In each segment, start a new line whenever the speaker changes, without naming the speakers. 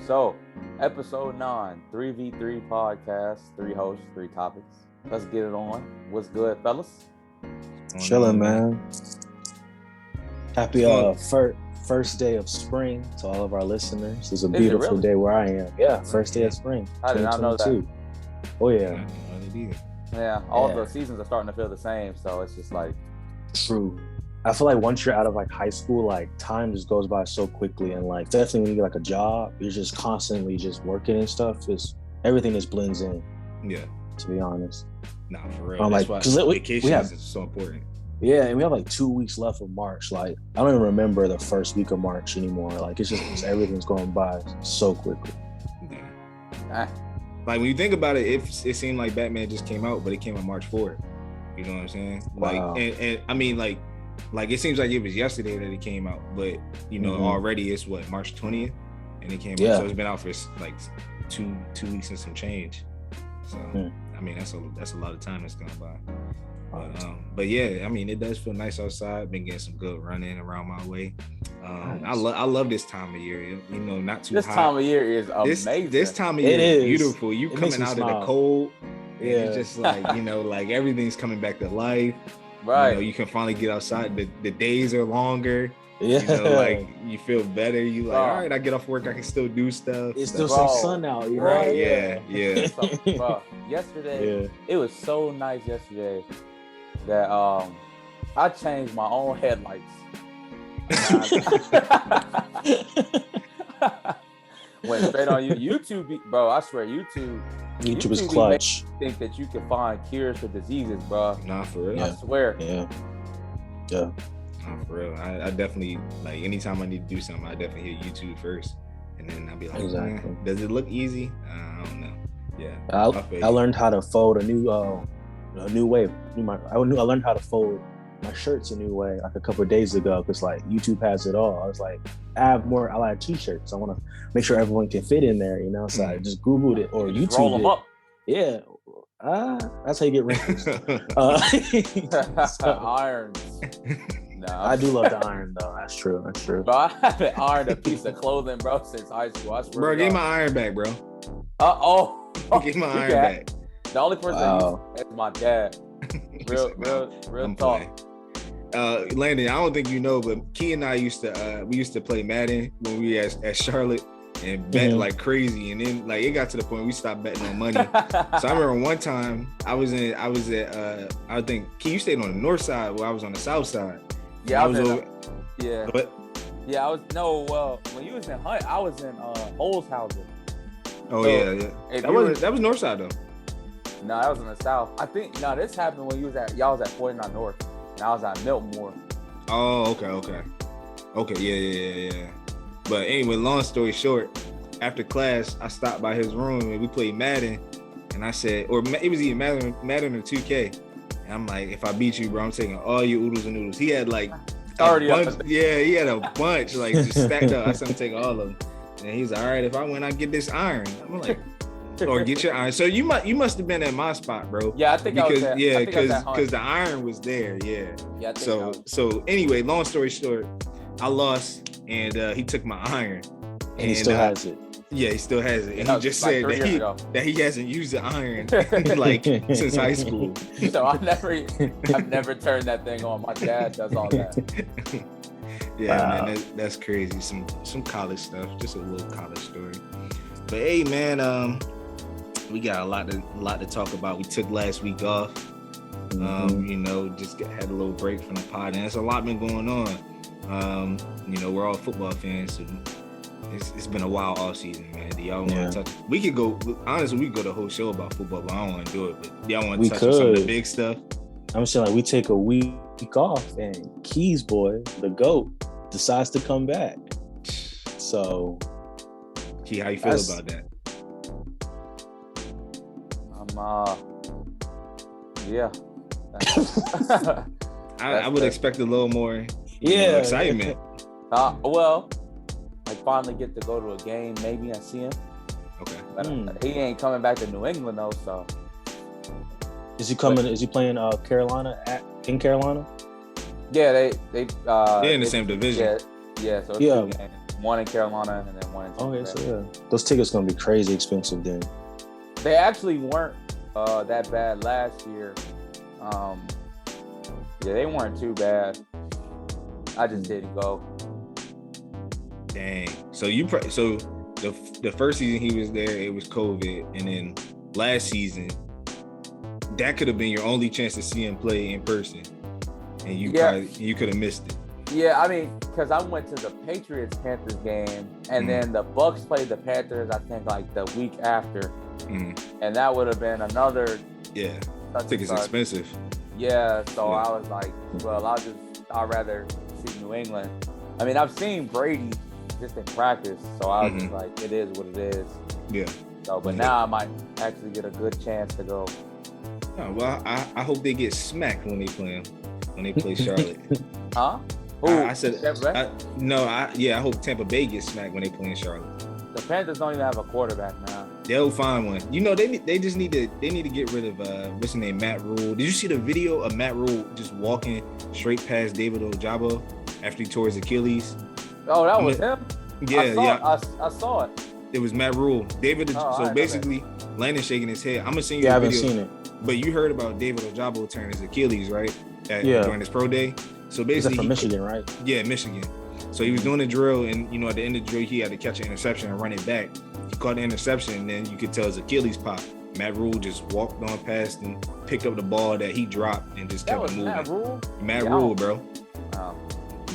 So, episode 9, 3v3 podcast, 3 hosts, 3 topics. Let's get it on. What's good, fellas?
Chilling, man. Happy first day of spring to all of our listeners. It's a beautiful day where I am. Yeah, first day of spring.
I did not know that.
Oh, yeah.
Yeah, all the seasons are starting to feel the same, so it's just like...
True. I feel like once you're out of like high school, like time just goes by so quickly, and like definitely when you get like a job, you're just constantly just working and stuff. Everything just blends in.
Yeah.
To be honest.
Nah, for real. That's why vacations is so important.
Yeah, and we have like 2 weeks left of March. Like I don't even remember the first week of March anymore. Like it's just everything's going by so quickly.
Yeah. Like when you think about it, it seemed like Batman just came out, but it came on March 4th. You know what I'm saying?
Wow.
Like, and I mean, like it seems like it was yesterday that it came out, but you know, already it's what, March 20th, and it came out. So it's been out for like two weeks and some change. So I mean, that's a lot of time that's gone by. But yeah, I mean, it does feel nice outside. Been getting some good running around my way. I love this time of year. You know, not too hot.
This time of year is amazing.
This time of year is beautiful. You coming out of the cold. Yeah. And it's just like, you know, like everything's coming back to life.
Right.
You know, you can finally get outside. The days are longer.
Yeah.
You know, like you feel better. You like, all right, I get off work, I can still do stuff.
It's still some sun out, you know?
Right. Yeah.
So, bro, yesterday, it was so nice yesterday that I changed my own headlights. Went straight on YouTube, bro. I swear, YouTube
is clutch.
Think that you can find cures for diseases, bro.
Nah, for real.
I swear.
Yeah.
Nah, for real. I definitely, like, anytime I need to do something, I definitely hit YouTube first, and then I'll be like, exactly. Does it look easy? I don't know. Yeah.
I learned how to fold a new way. I learned how to fold my shirts a new way like a couple of days ago because like YouTube has it all. I was like, I like t-shirts. I want to make sure everyone can fit in there, you know. So I just Googled it or YouTube
roll them up.
Yeah, that's how you get wrinkles.
Irons. No.
I do love the iron though. That's true.
Bro, I haven't ironed a piece of clothing, bro, since high school. I swear.
Bro, give my iron back, bro.
Give
my iron back.
The only person that is my dad. Real talk.
Landon, I don't think you know, but Key and I used to play Madden when we at Charlotte and bet like crazy, and then like it got to the point we stopped betting on money. So I remember one time I think Key, you stayed on the north side while I was on the south side.
Yeah, when you was in Hunt, I was in Olshausen.
Oh, so, yeah. That was north side though.
No, that was in the south. I think this happened when y'all was at 49 North, and I was at Miltmore.
Oh, okay, yeah. But anyway, long story short, after class, I stopped by his room and we played Madden, and I said, or it was either Madden or 2K, and I'm like, if I beat you, bro, I'm taking all your oodles and noodles. He had like
already
a bunch, he had a bunch like just stacked up. I said, I'm taking all of them, and he's like, all right, if I win, I get this iron. I'm like. Or get your iron. So you must have been at my spot, bro.
Yeah, I think
because
I was
because the iron was there. Yeah.
Yeah.
So anyway, long story short, I lost, and he took my iron,
and he still has it.
Yeah, he still has it, and he just said that he hasn't used the iron like since high school.
So I've never turned that thing on. My dad does all that.
Yeah, man, that's crazy. Some college stuff, just a little college story. But hey, man, we got a lot to talk about. We took last week off. You know, just had a little break from the pod, and there's a lot been going on. You know, we're all football fans, so it's been a wild off season, man. Do y'all want to touch? We could go. Honestly, we could go the whole show about football, but I don't want to do it. But y'all want to touch on some of the big stuff?
I'm saying like we take a week off, and Keys boy, the GOAT, decides to come back. So,
Key, how you feel about that?
Yeah.
I would expect a little more excitement.
Well, I finally get to go to a game. Maybe I see him.
Okay.
But he ain't coming back to New England though. So
is he coming? Is he playing Carolina in Carolina?
Yeah, they're
in the same division.
Yeah. So it's 2 games. One in Carolina and then one in Tampa.
Okay, so yeah, those tickets gonna be crazy expensive then.
They actually weren't that bad last year. Yeah, they weren't too bad. I just didn't go.
Dang. So the first season he was there, it was COVID, and then last season, that could have been your only chance to see him play in person, and you could have missed it.
Yeah, I mean, because I went to the Patriots Panthers game, and then the Bucks played the Panthers. I think like the week after, and that would have been another.
Yeah, I think it's expensive.
Yeah, so I was like, well, I'd rather see New England. I mean, I've seen Brady just in practice, so I was just like, it is what it is.
Yeah.
So, but now I might actually get a good chance to go.
Oh, well, I hope they get smacked when they play Charlotte.
Huh?
I said I hope Tampa Bay gets smacked when they play in Charlotte.
The Panthers don't even have a quarterback now.
They'll find one. You know, they just need to get rid of what's his name, Matt Rule. Did you see the video of Matt Rule just walking straight past David Ojabo after he tore his Achilles?
Oh, that was him?
Yeah,
I saw it.
It was Matt Rule. So basically, Landon shaking his head. I'm gonna send you
the
video.
I haven't seen it.
But you heard about David Ojabo tearing his Achilles, right? During his pro day. So basically,
he's from Michigan, right?
Yeah, Michigan. So he was doing a drill, and at the end of the drill, he had to catch an interception and run it back. He caught the interception, and then you could tell his Achilles popped. Matt Rule just walked on past and picked up the ball that he dropped and just kept it moving.
Matt Rule?
Matt Rule, bro.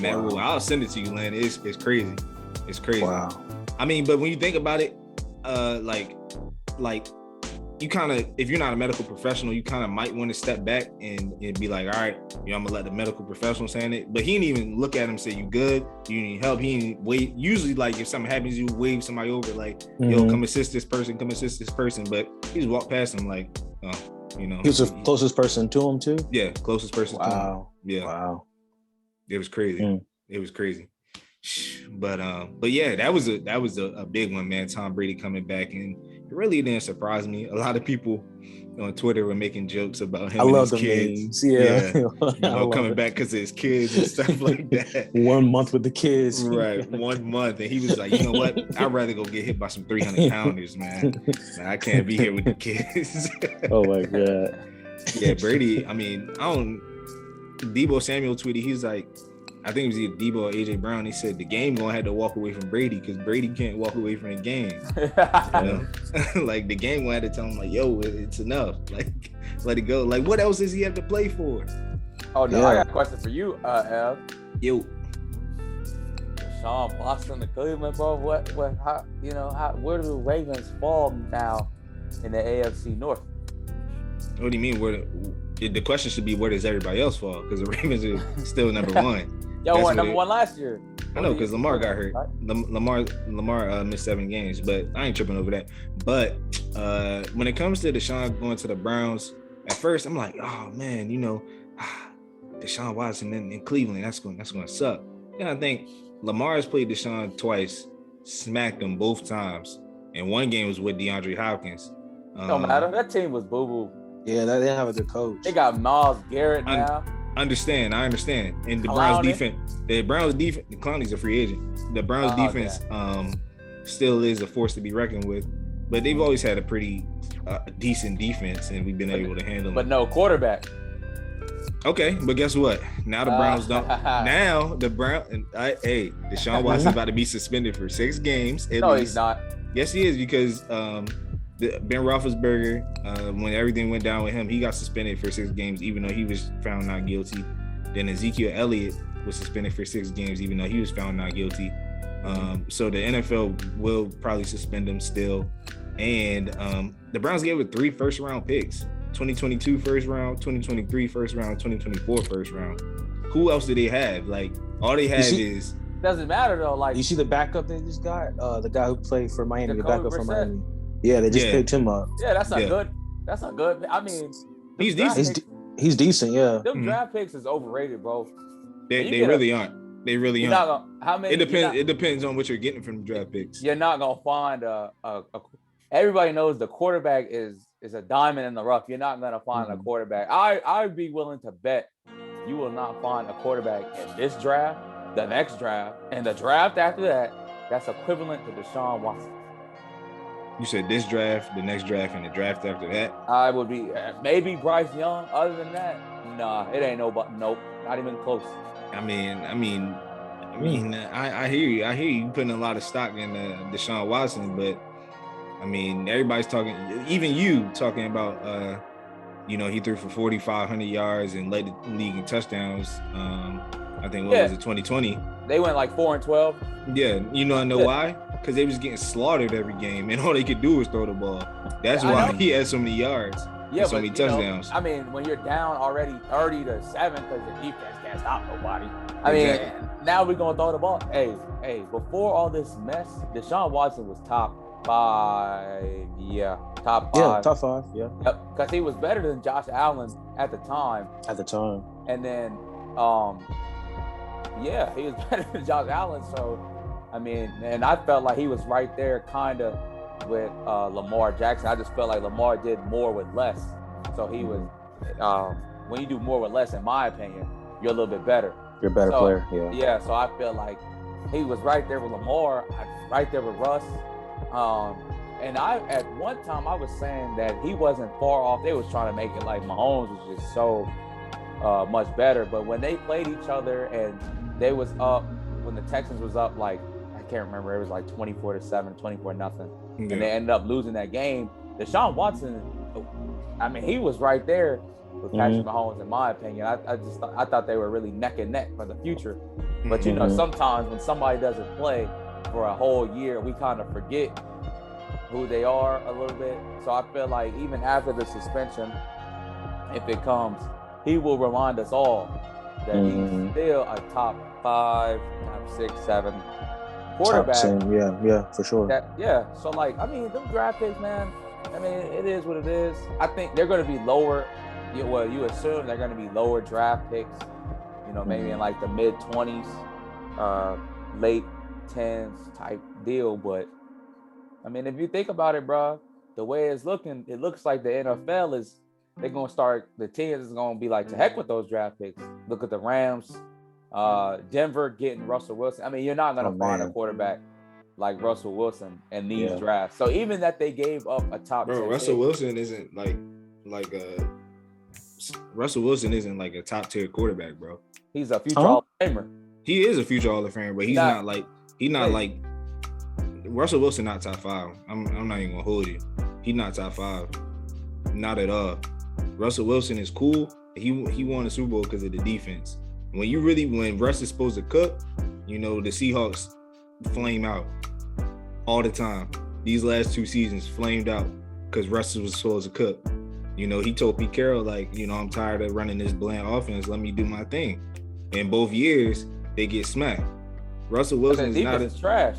Matt
Wow.
Rule. I'll send it to you, Landon. It's crazy. It's crazy.
Wow.
I mean, but when you think about it, like you kind of, if you're not a medical professional, you kind of might want to step back and be like, all right, I'm gonna let the medical professional say it. But he didn't even look at him and say, you good? You need help? He didn't wait. Usually, like if something happens, you wave somebody over, like, yo, come assist this person, But he just walked past him like, He was the
closest person to him too?
Yeah, closest person to him. Yeah.
Wow.
It was crazy. It was crazy. But yeah, that was a big one, man. Tom Brady coming back, and it really didn't surprise me. A lot of people on Twitter were making jokes about him and his kids. Coming back because of his kids and stuff like that.
1 month with the kids.
Right, 1 month. And he was like, you know what? I'd rather go get hit by some 300-pounders, man. I can't be here with the kids.
Oh my God.
Yeah, Brady, I mean, Debo Samuel tweeted, he's like, I think it was either Debo or AJ Brown. He said the game gonna have to walk away from Brady because Brady can't walk away from the game. Like the game gonna have to tell him like, yo, it's enough. Like, let it go. Like, what else does he have to play for?
Oh no, I got a question for you, Ev.
Yo,
Sean Boston to Cleveland, bro. Where do the Ravens fall now in the AFC North?
What do you mean? The question should be, where does everybody else fall? Because the Ravens are still number one.
Y'all won number one last year.
I know, because Lamar got hurt. Right? Lamar missed 7 games, but I ain't tripping over that. But when it comes to Deshaun going to the Browns, at first I'm like, oh man, Deshaun Watson in Cleveland, that's going to suck. Then I think Lamar has played Deshaun twice, smacked him both times, and one game was with DeAndre Hopkins.
Don't matter. That team was boo-boo.
Yeah, they didn't have a good coach.
They got Myles Garrett now.
I understand. And the Browns defense, the Clowney's a free agent. The Browns defense still is a force to be reckoned with, but they've always had a pretty decent defense, and we've been able to handle them.
But no quarterback.
Okay, but guess what? Now the Browns don't. Now the Deshaun Watson's about to be suspended for 6 games. At least.
He's not.
Yes, he is, because Ben Roethlisberger, when everything went down with him, he got suspended for 6 games, even though he was found not guilty. Then Ezekiel Elliott was suspended for 6 games, even though he was found not guilty. So the NFL will probably suspend him still. And the Browns gave it 3 first-round picks: 2022 first round, 2023 first round, 2024 first round. Who else do they have? Like, all they have is.
Doesn't matter though. Like,
you see the backup they just got, the guy who played for Miami, the backup from Miami.
Yeah,
they just picked him up.
Yeah, that's not good. That's not good. I mean,
he's decent.
He's decent. Yeah.
Them draft picks is overrated, bro.
They really aren't. They really aren't.
How many?
It depends on what you're getting from the draft picks.
You're not gonna find everybody knows the quarterback is a diamond in the rough. You're not gonna find a quarterback. I'd be willing to bet you will not find a quarterback in this draft, the next draft, and the draft after that that's equivalent to Deshaun Watson.
You said this draft, the next draft, and the draft after that?
I would be maybe Bryce Young. Other than that, nah, it ain't nobody. Nope, not even close.
I hear you. I hear you putting a lot of stock in Deshaun Watson, but I mean, everybody's talking, even you talking about, he threw for 4,500 yards and led the league in touchdowns. I think was it 2020?
They went like 4-12.
Yeah, I know why? Because they was getting slaughtered every game, and all they could do was throw the ball. That's why he had so many yards.
Yeah,
so many touchdowns.
When you're down already 30-7 because your defense can't stop nobody. Now we're gonna throw the ball. Hey, before all this mess, Deshaun Watson was top 5. Yeah, top 5.
Yeah, top 5. Yeah.
Yep, because he was better than Josh Allen at the time. And then, he was better than Josh Allen. So, and I felt like he was right there, kind of, with Lamar Jackson. I just felt like Lamar did more with less. So he was, when you do more with less, in my opinion, you're a little bit better.
You're a better player, yeah.
Yeah, so I feel like he was right there with Lamar, right there with Russ. And at one time I was saying that he wasn't far off. They was trying to make it like Mahomes was just so much better. But when they played each other and they was up, when the Texans was up, like, I can't remember, it was like 24-7, 24-0. And they ended up losing that game. Deshaun Watson, he was right there with Patrick Mahomes, in my opinion. I thought they were really neck and neck for the future. But sometimes when somebody doesn't play for a whole year, we kind of forget who they are a little bit. So I feel like even after the suspension, if it comes, he will remind us all that he's still a top 5, top 6, 7 quarterback.
Top 10, yeah, for sure.
So them draft picks, man, it is what it is. I think they're going to be lower. You assume they're going to be lower draft picks, maybe in like the mid-20s, late 10s type deal. But, if you think about it, bro, the way it's looking, it looks like the NFL they're going to start, the teams is going to be like, to heck with those draft picks. Look at the Rams, Denver getting Russell Wilson. You're not going to find a quarterback like Russell Wilson in these drafts. So even that they gave up a top 10
Russell Wilson isn't Russell Wilson isn't like a top tier quarterback, bro.
He's a future Hall of Famer.
He is a future Hall of Famer, but he's not like Russell Wilson. Not top 5. I'm not even gonna hold you. He's not top 5, not at all. Russell Wilson is cool. He won the Super Bowl because of the defense. When Russ is supposed to cook, the Seahawks flame out all the time. These last 2 seasons flamed out because Russ was supposed to cook. He told Pete Carroll, I'm tired of running this bland offense. Let me do my thing. In both years, they get smacked. Russell Wilson is not
trash.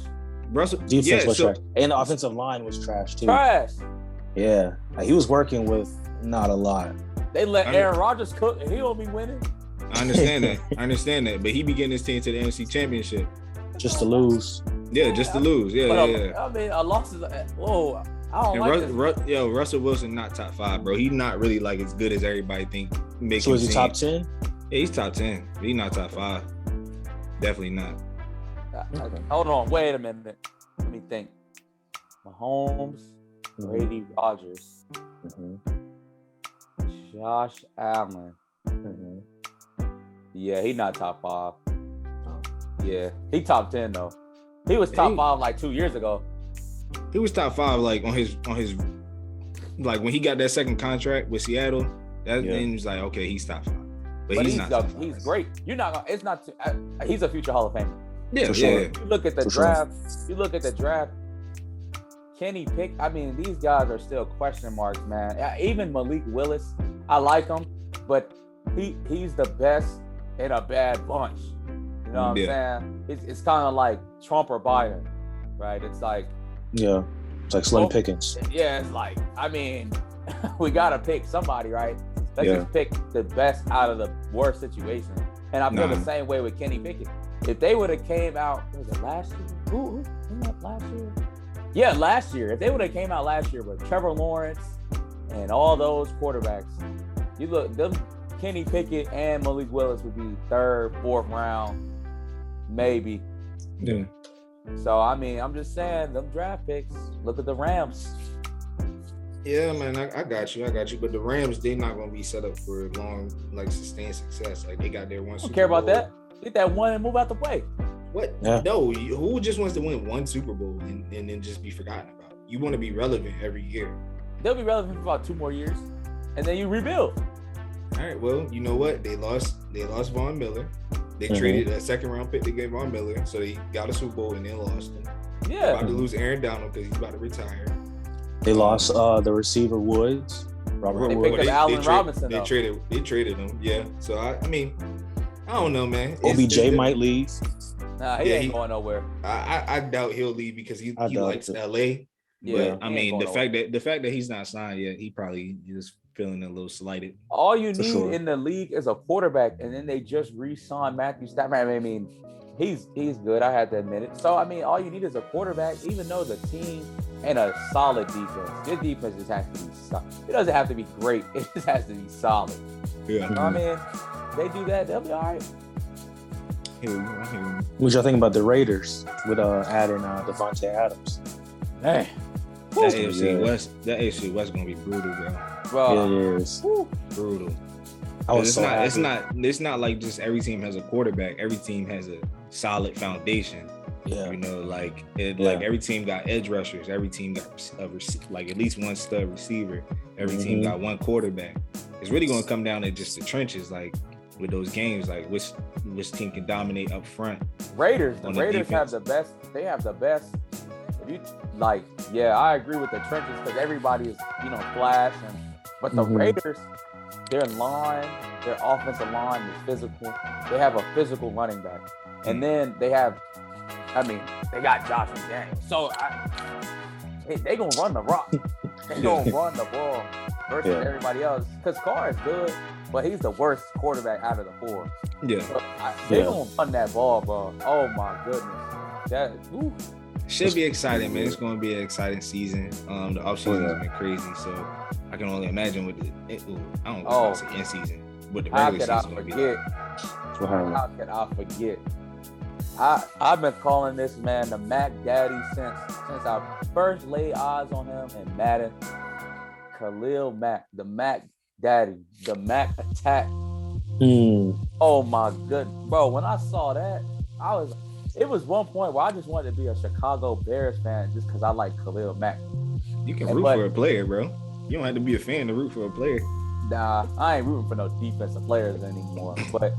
Defense was trash. And the offensive line was trash, too.
Trash.
Yeah. He was working with not a lot.
They let Aaron Rodgers cook and he don't be winning.
I understand that. But he be getting his team to the NFC Championship.
Just to lose.
Yeah, just to lose. Yeah.
A loss is whoa. I don't
Russell Wilson not top 5, bro. He's not really like as good as everybody think.
So is he top 10?
Yeah, he's top 10. He's not top 5. Definitely not.
Hold on, wait a minute. Let me think. Mahomes, Brady, Rodgers, Josh Allen. Yeah, he's not top 5. Yeah, he top 10 though. He was top 5 like 2 years ago.
He was top 5 like on his like when he got that second contract with Seattle. Then he was like, okay, he's top 5. But he's not.
He's great. You're not gonna. It's not. He's a future Hall of Famer.
Yeah, for sure.
You look at the draft. You look at the draft. Kenny Pick. These guys are still question marks, man. Even Malik Willis, I like him, but he's the best in a bad bunch. You know what I'm saying? It's kind of like Trump or Biden, right? It's like
it's like Slim Pickens.
Yeah, it's like we gotta pick somebody, right? Let's just pick the best out of the worst situation. And I feel the same way with Kenny Pickett. If they would have came out, was it last year? Who came out last year? Yeah, last year. If they would have came out last year with Trevor Lawrence and all those quarterbacks, you look, them Kenny Pickett and Malik Willis would be 3rd, 4th round, maybe.
Yeah.
So I mean, I'm just saying, them draft picks. Look at the Rams.
Yeah, man, I got you. But the Rams, they're not gonna be set up for long, like sustained success. Like they got their one.
I don't care about that. Get that one and move out the way.
What?
Yeah.
No, who just wants to win one Super Bowl and then just be forgotten about? You want to be relevant every year.
They'll be relevant for about 2 more years, and then you rebuild.
All right. Well, you know what? They lost Von Miller. They traded a second round pick to get Von Miller, so they got a Super Bowl and then lost him.
Yeah.
About to lose Aaron Donald because he's about to retire.
They lost the receiver Woods. Robert
They
Woods.
picked up Allen Robinson.
They traded him. Yeah. So I mean, I don't know, man.
OBJ might leave.
Nah, he ain't going nowhere.
I doubt he'll leave because he likes LA.
Yeah.
But I mean, the fact that he's not signed yet, he probably is feeling a little slighted.
All you need in the league is a quarterback, and then they just re-signed Matthew Stafford. I mean, he's good. I had to admit it. So I mean, all you need is a quarterback, even though the team and a solid defense. Your defense just has to be solid. It doesn't have to be great. It just has to be solid.
Yeah.
So, I mean, they do that, they'll be all right.
What y'all think about the Raiders with adding Devontae Adams?
Man.
That AFC West gonna be brutal, bro.
Yeah, it is.
Brutal. It's not like just every team has a quarterback. Every team has a solid foundation.
Yeah.
You know, like every team got edge rushers. Every team got like at least one stud receiver. Every team got one quarterback. It's really gonna come down to just the trenches, like with those games, like which team can dominate up front.
The Raiders have the best. They have the best. If you like, yeah, I agree with the trenches because everybody is, flash. But the Raiders, their offensive line is physical. They have a physical running back, and then they got Josh McDaniels. So they gonna run the rock. They gonna run the ball versus everybody else. Because Carr is good, but he's the worst quarterback out of the 4.
Yeah.
So they gonna run that ball, bro. Oh my goodness.
Should be exciting, man. It's going to be an exciting season. The offseason has been crazy, so I can only imagine what I don't know if I say end season, but the regular season will be like.
How could I forget? I've been calling this man the Mac Daddy since I first laid eyes on him in Madden. Khalil Mack, the Mac Daddy, the Mac Attack. Oh my goodness, bro! When I saw that, it was one point where I just wanted to be a Chicago Bears fan just because I like Khalil Mack.
You can root for a player, bro. You don't have to be a fan to root for a player.
Nah, I ain't rooting for no defensive players anymore. But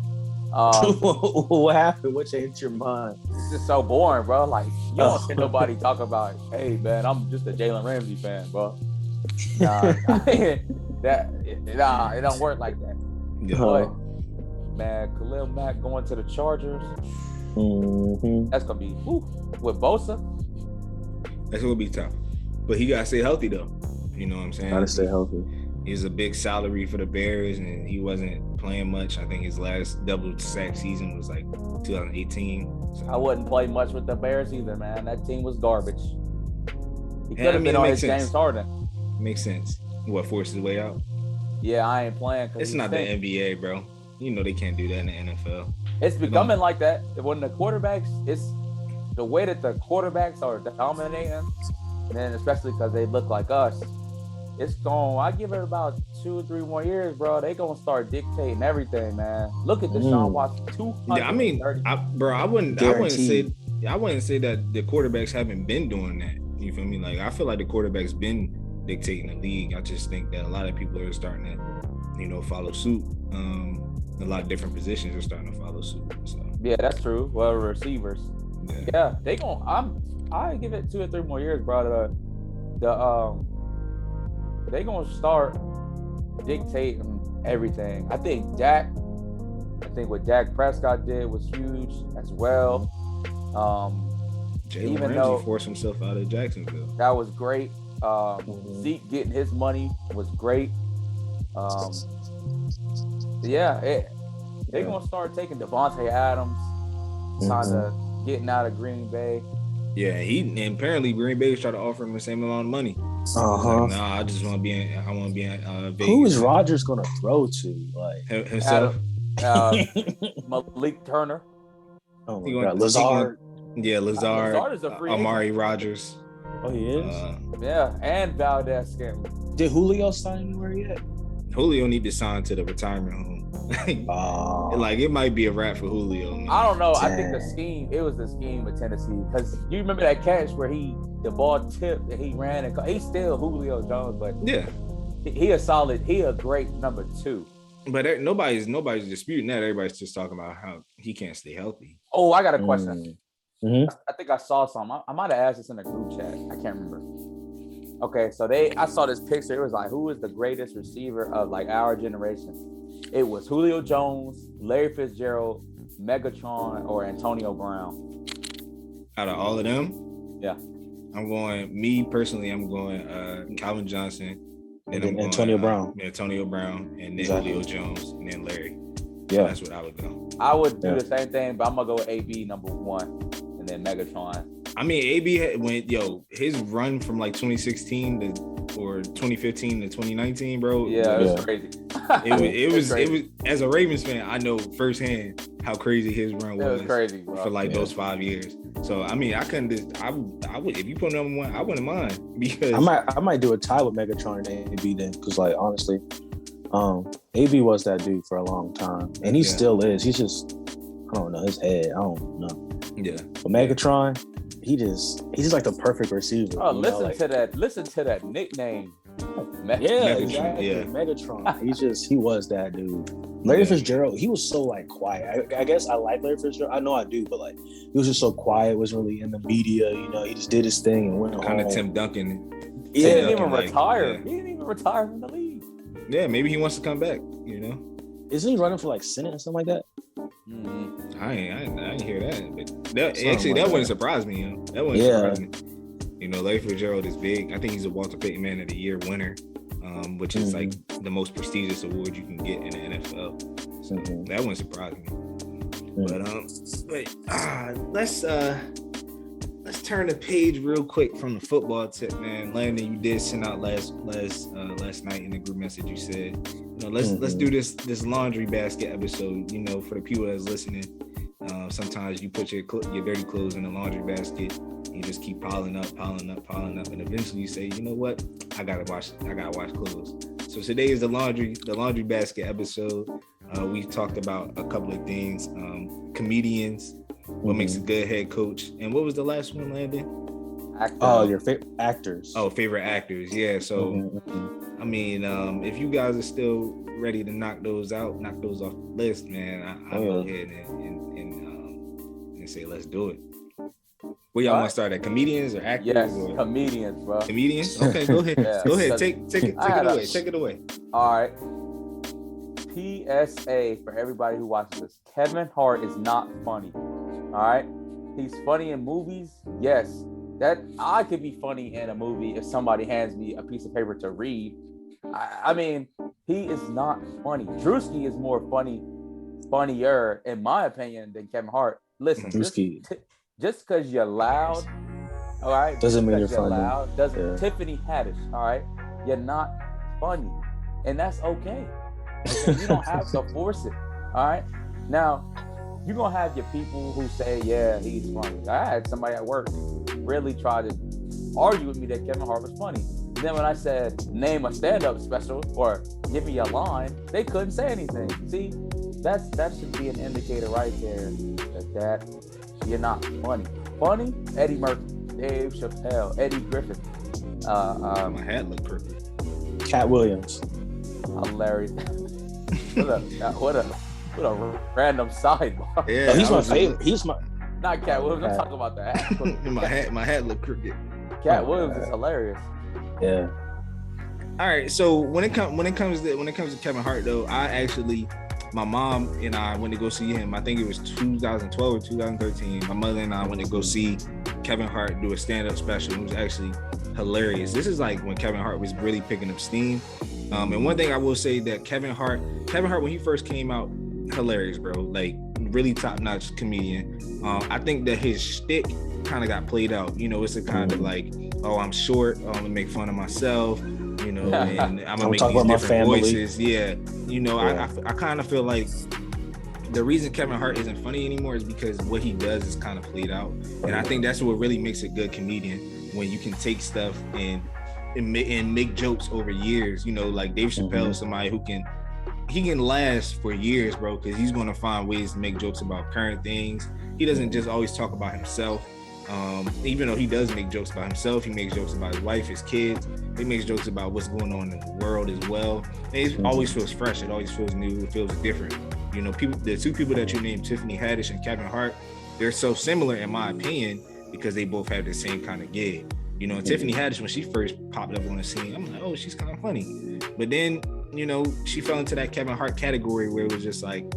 what happened? What changed your mind?
It's just so boring, bro. Like you don't hear nobody talk about, hey man, I'm just a Jalen Ramsey fan, bro. Nah, it don't work like that.
Yeah.
But man, Khalil Mack going to the Chargers. That's gonna be with Bosa.
That's gonna be tough, but he gotta stay healthy though. You know what I'm saying?
Gotta stay healthy.
He's a big salary for the Bears, and he wasn't playing much. I think his last double sack season was like 2018. So.
I wouldn't play much with the Bears either, man. That team was garbage. He could have been on his James Harden.
Makes sense. What, forced his way out?
Yeah, I ain't playing.
It's not the NBA, bro. You know they can't do that in the NFL.
It's becoming like that. When the quarterbacks, it's the way that the quarterbacks are dominating, and then especially because they look like us, I give it about 2 or 3 more years, bro. They gonna start dictating everything, man. Look at Deshaun Watson, 230.
Yeah, I mean, I wouldn't say that the quarterbacks haven't been doing that. You feel me? Like I feel like the quarterbacks been dictating the league. I just think that a lot of people are starting to, follow suit. A lot of different positions are starting to follow suit. So
yeah, that's true. Well, receivers. Yeah, they gonna. I give it 2 or 3 more years, bro. They gonna start dictating everything. I think what Dak Prescott did was huge as well.
Jalen Ramsey forced himself out of Jacksonville.
That was great. Zeke getting his money was great. They're gonna start taking Devontae Adams, kind of getting out of Green Bay.
Yeah, and apparently Green Bay was trying to offer him the same amount of money.
Like,
nah, I just want to be in. I want to be in Vegas.
Who is Rodgers gonna throw to? Like
himself,
Malik Turner.
Oh my God, Lazard.
Yeah, Lazard,
Lazard is a free agent.
Amari Rogers.
Oh, he is.
Yeah, and Valdez Scantling.
Did Julio sign anywhere yet?
Julio need to sign to the retirement home. Like it might be a wrap for Julio. Man.
I don't know. I think it was the scheme with Tennessee, because you remember that catch where the ball tipped and he ran and he's still Julio Jones, but
yeah,
he a great number 2.
But nobody's disputing that. Everybody's just talking about how he can't stay healthy.
Oh, I got a question.
Mm-hmm.
I think I saw something. I might have asked this in a group chat. I can't remember. Okay, so I saw this picture. It was like, who is the greatest receiver of like our generation? It was Julio Jones, Larry Fitzgerald, Megatron, or Antonio Brown.
Out of all of them,
yeah,
I'm going Calvin Johnson,
and then Antonio Brown,
and then Julio Jones, and then Larry.
Yeah,
that's what I would go.
I would do the same thing, but I'm gonna go with AB number 1, and then Megatron.
I mean, AB his run from like 2016 or 2015 to 2019, bro.
Yeah, it was crazy.
It was as a Ravens fan, I know firsthand how crazy his run was.
It was crazy, bro.
For like those 5 years. So I mean, I would if you put number 1, I wouldn't mind, because
I might do a tie with Megatron and AB then, because like honestly, AB was that dude for a long time, and he still is. He's just, I don't know, his head. I don't know.
Yeah.
But Megatron, he's just like the perfect receiver.
Oh, listen to that nickname.
Megatron. Exactly. Yeah. Megatron. He was that dude. Larry Fitzgerald, he was so like quiet. I guess I like Larry Fitzgerald. I know I do, but like he was just so quiet. Wasn't really in the media. He just did his thing and went
kind
home.
of Tim Duncan.
He didn't even retire. He didn't even retire from the league.
Yeah, maybe he wants to come back.
Isn't he running for like Senate or something like that?
Mm-hmm. I didn't hear that, but that wouldn't surprise me. That wouldn't surprise me. Larry Fitzgerald is big. I think he's a Walter Payton Man of the Year winner, which is like the most prestigious award you can get in the NFL. So that wouldn't surprise me. Let's turn the page real quick from the football tip, man. Landon, you did send out last night in the group message. You said, let's do this laundry basket episode. For the people that's listening, sometimes you put your dirty clothes in the laundry basket. You just keep piling up, and eventually you say, you know what? I gotta wash clothes. So today is the laundry basket episode. We talked about a couple of things: comedians, what makes a good head coach, and what was the last one, Landon?
Your favorite actors.
Oh, favorite actors. Yeah. So, I mean, if you guys are still ready to knock those off the list, man, I'll go ahead and say let's do it. Where y'all want to start at? Comedians or actors?
Yes, comedians, bro.
Comedians? Okay, go ahead. Go ahead. Take it away.
All right. PSA for everybody who watches this. Kevin Hart is not funny. All right? He's funny in movies. Yes. That I could be funny in a movie if somebody hands me a piece of paper to read. I mean, he is not funny. Drewski is more funnier, in my opinion, than Kevin Hart. Listen, just because you're loud, all right,
doesn't mean you're funny.
Loud, Tiffany Haddish, all right, you're not funny, and that's okay. You don't have to force it, all right. Now, you're gonna have your people who say, "Yeah, he's funny." I had somebody at work really try to argue with me that Kevin Hart was funny. And then when I said, "Name a stand-up special" or "Give me a line," they couldn't say anything. See, that should be an indicator right there that you're not funny. Funny, Eddie Murphy, Dave Chappelle, Eddie Griffin.
My hat looked crooked.
Cat Williams.
Hilarious. What a random sidebar.
Yeah, he's my favorite. He's my
not Cat Williams. I'm talking about the hat.
my hat looked crooked.
Cat Williams is hilarious.
Yeah.
All right. So when it comes to Kevin Hart, though, my mom and I went to go see him. I think it was 2012 or 2013. My mother and I went to go see Kevin Hart do a stand-up special. It was actually hilarious. This is like when Kevin Hart was really picking up steam. And one thing I will say that Kevin Hart, when he first came out, hilarious, bro. Like really top-notch comedian. I think that his shtick kind of got played out. It's a kind of like, oh, I'm short. I'm gonna make fun of myself. And I'm gonna make these different voices. Yeah. I kind of feel like the reason Kevin Hart isn't funny anymore is because what he does is kind of played out, and I think that's what really makes a good comedian, when you can take stuff and make jokes over years. You know, like Dave Chappelle is somebody who can last for years, bro, because he's going to find ways to make jokes about current things. He doesn't just always talk about himself. Even though he does make jokes about himself, he makes jokes about his wife, his kids. He makes jokes about what's going on in the world as well. And it always feels fresh. It always feels new. It feels different. You know, the two people that you named, Tiffany Haddish and Kevin Hart, they're so similar in my opinion because they both have the same kind of gig. You know, Tiffany Haddish, when she first popped up on the scene, I'm like, oh, she's kind of funny. But then, you know, she fell into that Kevin Hart category where it was just like,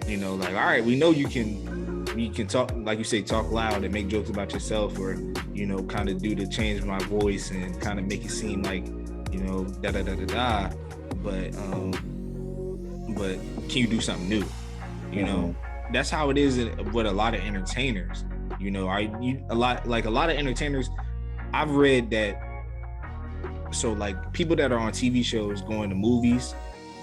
you know, like, all right, we know you can talk, like you say, talk loud and make jokes about yourself, or, you know, kind of do the change my voice and kind of make it seem like, you know, but can you do something new? You know, that's how it is with a lot of entertainers. You know, a lot of entertainers, I've read that. So like people that are on TV shows going to movies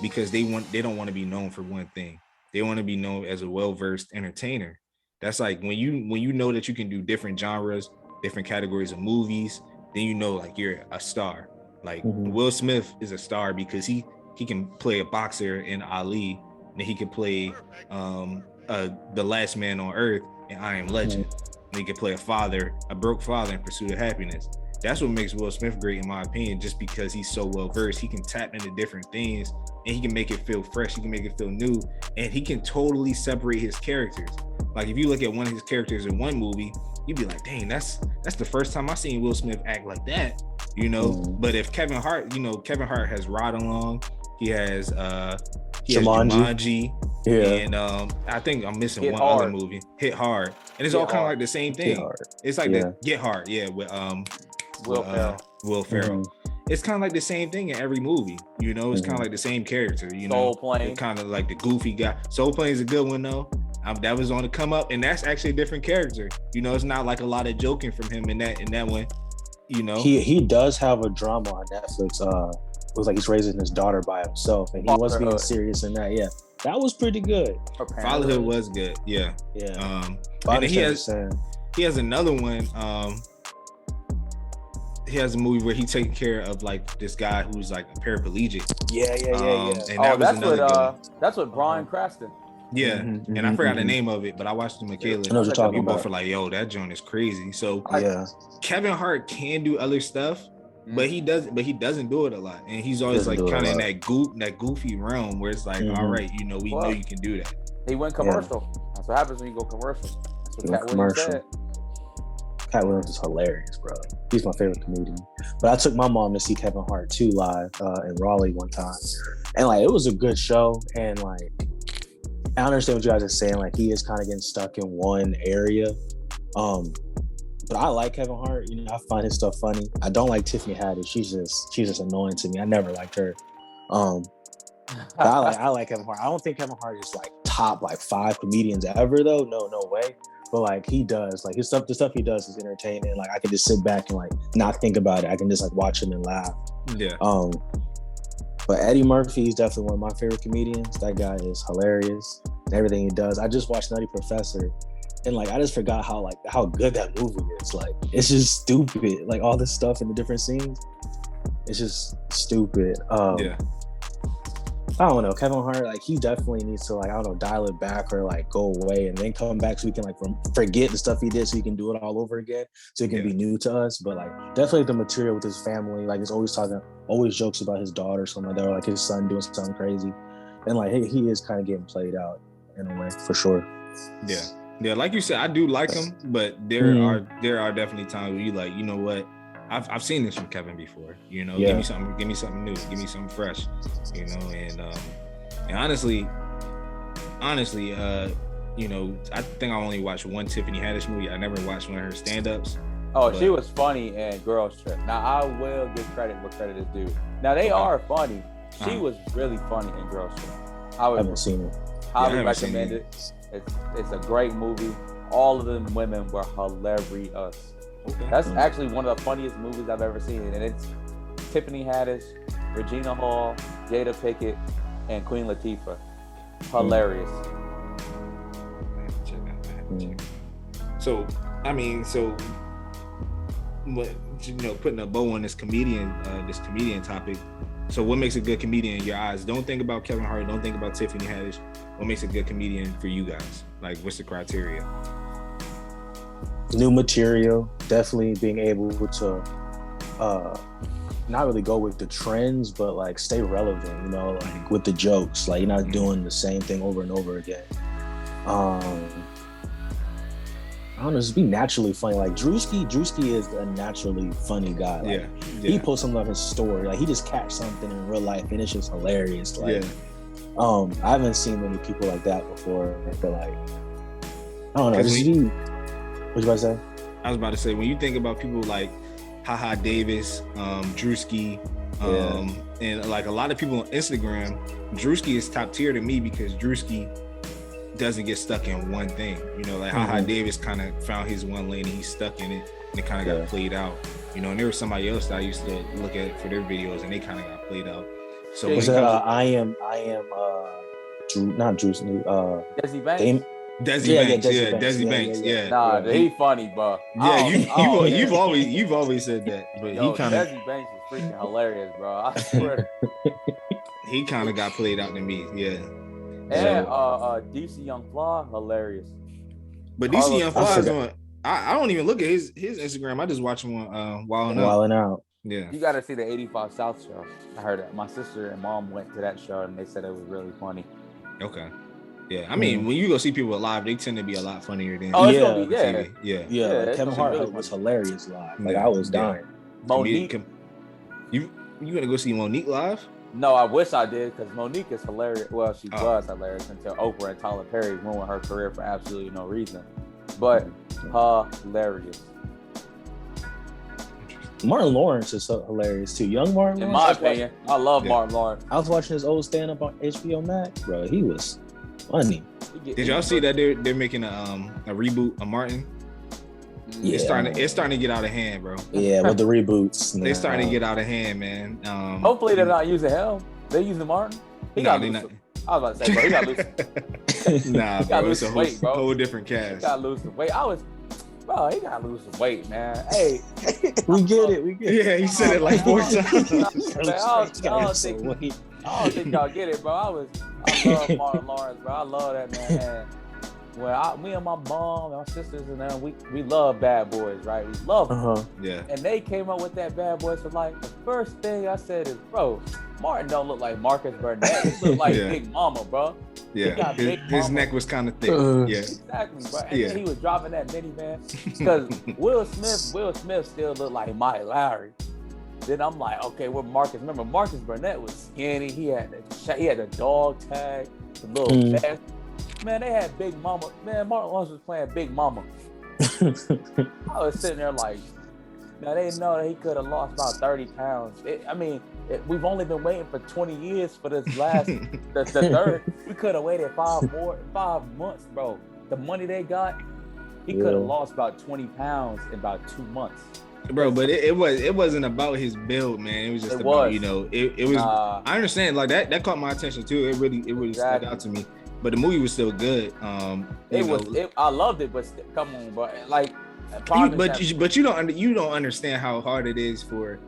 because they don't want to be known for one thing. They want to be known as a well-versed entertainer. That's like when you know that you can do different genres, different categories of movies, then you know like you're a star. Like Will Smith is a star because he can play a boxer in Ali, and he can play the Last Man on Earth in I Am Legend. And he can play a broke father in Pursuit of Happiness. That's what makes Will Smith great, in my opinion, just because he's so well versed. He can tap into different things and he can make it feel fresh. He can make it feel new, and he can totally separate his characters. Like if you look at one of his characters in one movie, you'd be like, dang, that's the first time I seen Will Smith act like that, you know? But if Kevin Hart has Ride Along, he has Jumanji, and I think I'm missing one other movie, Hit Hard, and it's all kind of like the same thing. It's like the Get Hard, with Will Ferrell. It's kind of like the same thing in every movie, you know. It's kind of like the same character, you know. Soul Plane, kind of like the goofy guy. Soul Plane is a good one though. That was on the come up, and that's actually a different character. You know, it's not like a lot of joking from him in that one. You know, he does have a drama on Netflix. It was like he's raising his daughter by himself, and he was being serious in that. Yeah, that was pretty good. Fatherhood was good. Yeah. And he has another one. He has a movie where he's taking care of like this guy who's like a paraplegic. Yeah. And that's with Bryan Cranston. Yeah, and I forgot the name of it, but I watched it with Michaela. I know what you're talking about. Both were like, "Yo, that joint is crazy." So Kevin Hart can do other stuff, but he doesn't do it a lot, and he's always like kind of in that goofy realm where it's like, all right, you know, we know you can do that. He went commercial. That's what happens when you go commercial. That's what Cat Williams said. Cat Williams is hilarious, bro. He's my favorite comedian. But I took my mom to see Kevin Hart too live in Raleigh one time, and like it was a good show, and like. I understand what you guys are saying. Like he is kind of getting stuck in one area, but I like Kevin Hart. You know, I find his stuff funny. I don't like Tiffany Haddish. She's just annoying to me. I never liked her. But I like Kevin Hart. I don't think Kevin Hart is like top like 5 comedians ever though. No way. But like he does, like the stuff he does is entertaining. Like I can just sit back and like not think about it. I can just like watch him and laugh. Yeah. But Eddie Murphy is definitely one of my favorite comedians. That guy is hilarious. Everything he does. I just watched Nutty Professor, and like I just forgot how good that movie is. Like it's just stupid. Like all this stuff in the different scenes, it's just stupid. I don't know. Kevin Hart, like he definitely needs to dial it back or like go away and then come back so we can like forget the stuff he did so he can do it all over again so it can be new to us. But like definitely the material with his family, like he's always jokes about his daughter or something like that, or like his son doing something crazy. And like he is kind of getting played out in a way for sure. Yeah, like you said, I do like him, but there are definitely times where you like, you know what? I've seen this from Kevin before, you know. Give me something new, give me something fresh, you know. And honestly, you know, I think I only watched one Tiffany Haddish movie. I never watched one of her stand-ups. She was funny in Girls Trip. Now I will give credit where credit is due. Now they are funny. She was really funny in Girls Trip. I haven't seen it. Highly recommend it. It's a great movie. All of them women were hilarious. Okay. That's actually one of the funniest movies I've ever seen, and it's Tiffany Haddish, Regina Hall, Jada Pinkett, and Queen Latifah. Hilarious. So I mean, what, putting a bow on this comedian topic. So what makes a good comedian in your eyes? Don't think about Kevin Hart. Don't think about Tiffany Haddish. What makes a good comedian for you guys? Like, what's the criteria?
New material, definitely being able to not really go with the trends, but like stay relevant, like with the jokes. Like you're not doing the same thing over and over again. I don't know, just be naturally funny. Like Drewski is a naturally funny guy. Like, he posts something on his story. Like he just catch something in real life and it's just hilarious. Like, I haven't seen many people like that before. But like, I don't know. What you about to say?
I was about to say, when you think about people like Haha Davis, Drewski, and like a lot of people on Instagram, Drewski is top tier to me because Drewski doesn't get stuck in one thing. Like Haha Davis kind of found his one lane and he's stuck in it and it kind of got played out. And there was somebody else that I used to look at for their videos and they kind of got played out. So
was that I am not Drewski,
Desi Banks?
Desi Banks.
Nah, he funny, bro.
You've always said that, but he kind of
Desi Banks is freaking hilarious, bro. I swear.
He kind of got played out to me,
And DC Young Fly, hilarious.
But DC Young Fly is on. I don't even look at his Instagram. I just watch him on Wildin' Out. Yeah.
You got to see the 85 South show. I heard that. My sister and mom went to that show and they said it was really funny.
Okay. Yeah, I mean, when you go see people live, they tend to be a lot funnier than
TV.
Kevin Hart was hilarious live. Like I was dying.
Monique,
you gonna go see Monique live?
No, I wish I did because Monique is hilarious. Well, she was hilarious until Oprah and Tyler Perry ruined her career for absolutely no reason. But hilarious.
Martin Lawrence is so hilarious too. Young Martin Lawrence.
In my opinion, I love Martin Lawrence.
I was watching his old stand-up on HBO Max, bro. He was funny.
Did y'all see that they're making a reboot of Martin? Yeah, it's starting to get out of hand, bro.
Yeah, with the reboots,
they're starting to get out of hand, man.
Hopefully they're not using him. They're using Martin. I was about to say, bro, he got loose.
Nah, bro, it's a whole different cast.
He got lose some weight. He got to lose some weight, man. Hey,
we get it.
Yeah, he said it like 4 times.
I don't think y'all get it, bro. I love Martin Lawrence, bro. I love that man. Well, me and my mom and my sisters and them, we love Bad Boys, right? We love them.
Yeah.
And they came up with that Bad Boys for life. The first thing I said is, bro, Martin don't look like Marcus Burnett. He look like Big Mama, bro.
Yeah. His neck was kind of thick. Yeah.
Exactly, bro. And then he was dropping that minivan. Because Will Smith still looked like Mike Lowry. Then I'm like, okay, well, Marcus. Remember, Marcus Burnett was skinny. He had the dog tag, the little vest. Man, they had Big Mama. Man, Martin Lawrence was playing Big Mama. I was sitting there like, now they know that he could have lost about 30 pounds. We've only been waiting for 20 years for this last, the third. We could have waited 5 months, bro. The money they got, he could have lost about 20 pounds in about 2 months.
Bro, but it wasn't about his build, man. It was just about, it was. I understand, like that caught my attention too. It really stuck out to me. But the movie was still good.
I loved it, but come on, bro. Like,
but you don't understand how hard it is for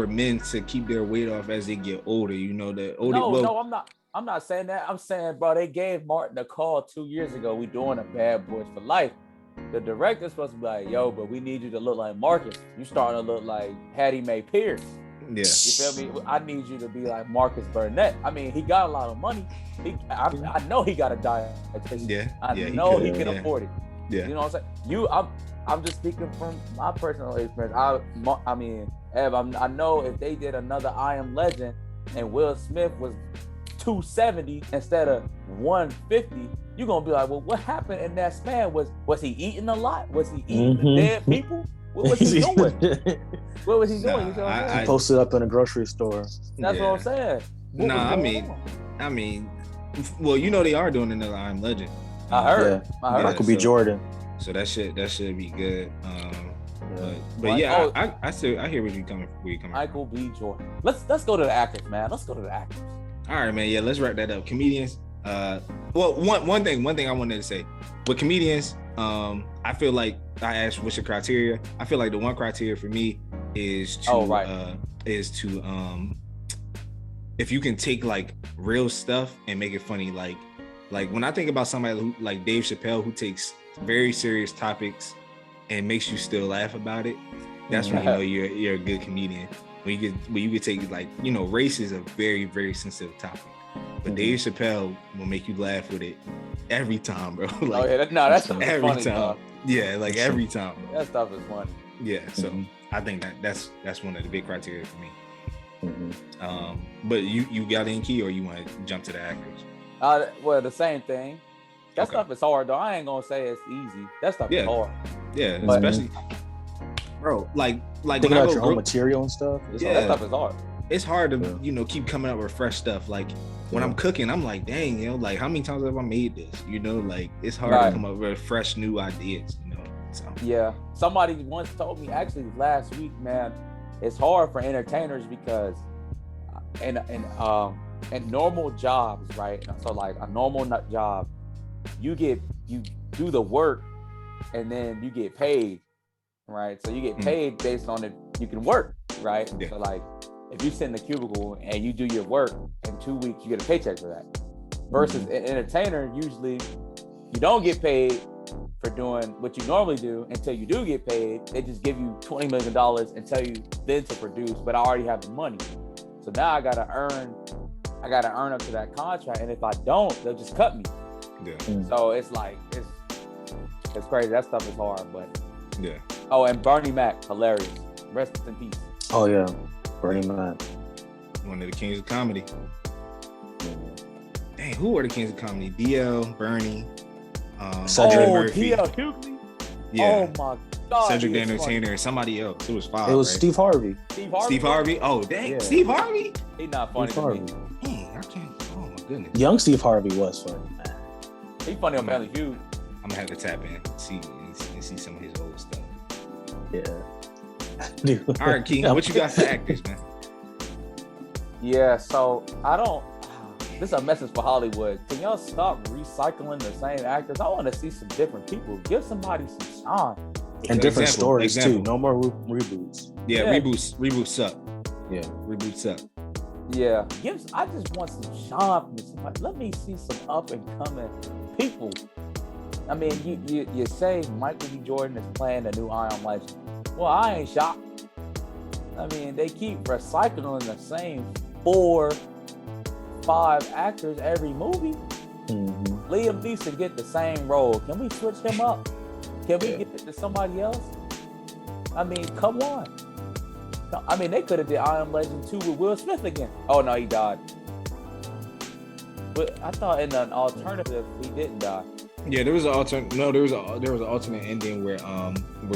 men to keep their weight off as they get older. No, I'm not saying that. I'm saying, bro, they gave Martin a call 2 years ago. We doing a Bad Boys for Life. The director's supposed to be like, yo, but we need you to look like Marcus. You starting to look like Hattie Mae Pierce. Yeah.
You feel me? I need you to be like Marcus Burnett. I mean, he got a lot of money. I know he got a dietitian.
Yeah.
I know he can afford it.
Yeah.
You know what I'm saying? I'm just speaking from my personal experience. I mean, Ev, I know if they did another I Am Legend and Will Smith was 270 instead of 150, you're gonna be like, well, what happened in that span? Was he eating a lot? Was he eating the dead people? What was he doing? What was he doing?
He posted up in a grocery store.
That's what I'm saying.
I mean, well, they are doing another I Am Legend.
I heard.
Michael B. Jordan.
So that should be good. But yeah, I hear where you coming from.
Michael B. Jordan. Let's go to the actors, man. Let's go to the actors.
All right, man. Yeah, let's wrap that up. Comedians. Well, one thing I wanted to say with comedians, I feel like I asked what's your criteria. I feel like the one criteria for me is to if you can take like real stuff and make it funny. Like when I think about somebody who like Dave Chappelle, who takes very serious topics and makes you still laugh about it, that's when you know you're a good comedian. When you could take, like, you know, race is a very, very sensitive topic, but Dave Chappelle will make you laugh with it every time, bro. Like,
that's
every
funny,
time.
dog.
Yeah, like every time.
That stuff is funny.
Yeah, so I think that's one of the big criteria for me. But you got any key, or you want to jump to the actors?
Well, the same thing. That stuff is hard, though. I ain't gonna say it's easy. That stuff is hard.
Yeah, especially, bro. Like
thinking about your own material and stuff.
That stuff is hard.
It's hard to you know keep coming up with fresh stuff. Like when I'm cooking, I'm like, dang, you know, like how many times have I made this? You know, like it's hard to come up with fresh new ideas. You know. So. Yeah,
somebody once told me actually last week, man, it's hard for entertainers because in normal jobs, right? So like a normal job, you do the work and then you get paid, right? So you get paid based on it. You can work, right? Yeah. So like if you sit in the cubicle and you do your work, in 2 weeks you get a paycheck for that. Versus an entertainer, usually you don't get paid for doing what you normally do until you do get paid. They just give you $20 million and tell you then to produce, but I already have the money. So now I gotta earn up to that contract, and if I don't, they'll just cut me.
Yeah.
So it's like it's crazy. That stuff is hard, but
yeah.
Oh, and Bernie Mac, hilarious. Rest in peace.
Oh yeah, Bernie Mac,
one of the kings of comedy. Dang, who were the kings of comedy? DL, Bernie, Cedric Murphy.
DL Hughley.
Yeah.
Oh my God.
Cedric the Entertainer and somebody else. It was five.
It was right? Steve Harvey.
Steve Harvey. Oh dang, yeah. Steve Harvey.
He's not funny to me.
Dang, I can't. Oh my goodness.
Young Steve Harvey was funny, man.
He's funny on Family Feud.
I'm gonna have to tap in, see some of his old stuff.
Yeah. Dude.
All right, Key, what you got for actors, man?
Yeah, so this is a message for Hollywood. Can y'all stop recycling the same actors? I want to see some different people. Give somebody some shine.
And different stories too. No more reboots.
Yeah, reboots suck. Yeah, reboots suck.
Yeah, I just want some shine from somebody. Let me see some up and coming people. I mean, you say Michael B. Jordan is playing the new I Am Legend. Well, I ain't shocked. I mean, they keep recycling the same 4-5 actors every movie. Liam Neeson get the same role. Can we switch him up? Can we get it to somebody else? I mean, come on. I mean, they could have did I Am Legend 2 with Will Smith again. Oh no, he died. But I thought in an alternative he didn't die.
Yeah, there was an alternate. No, there was an alternate ending where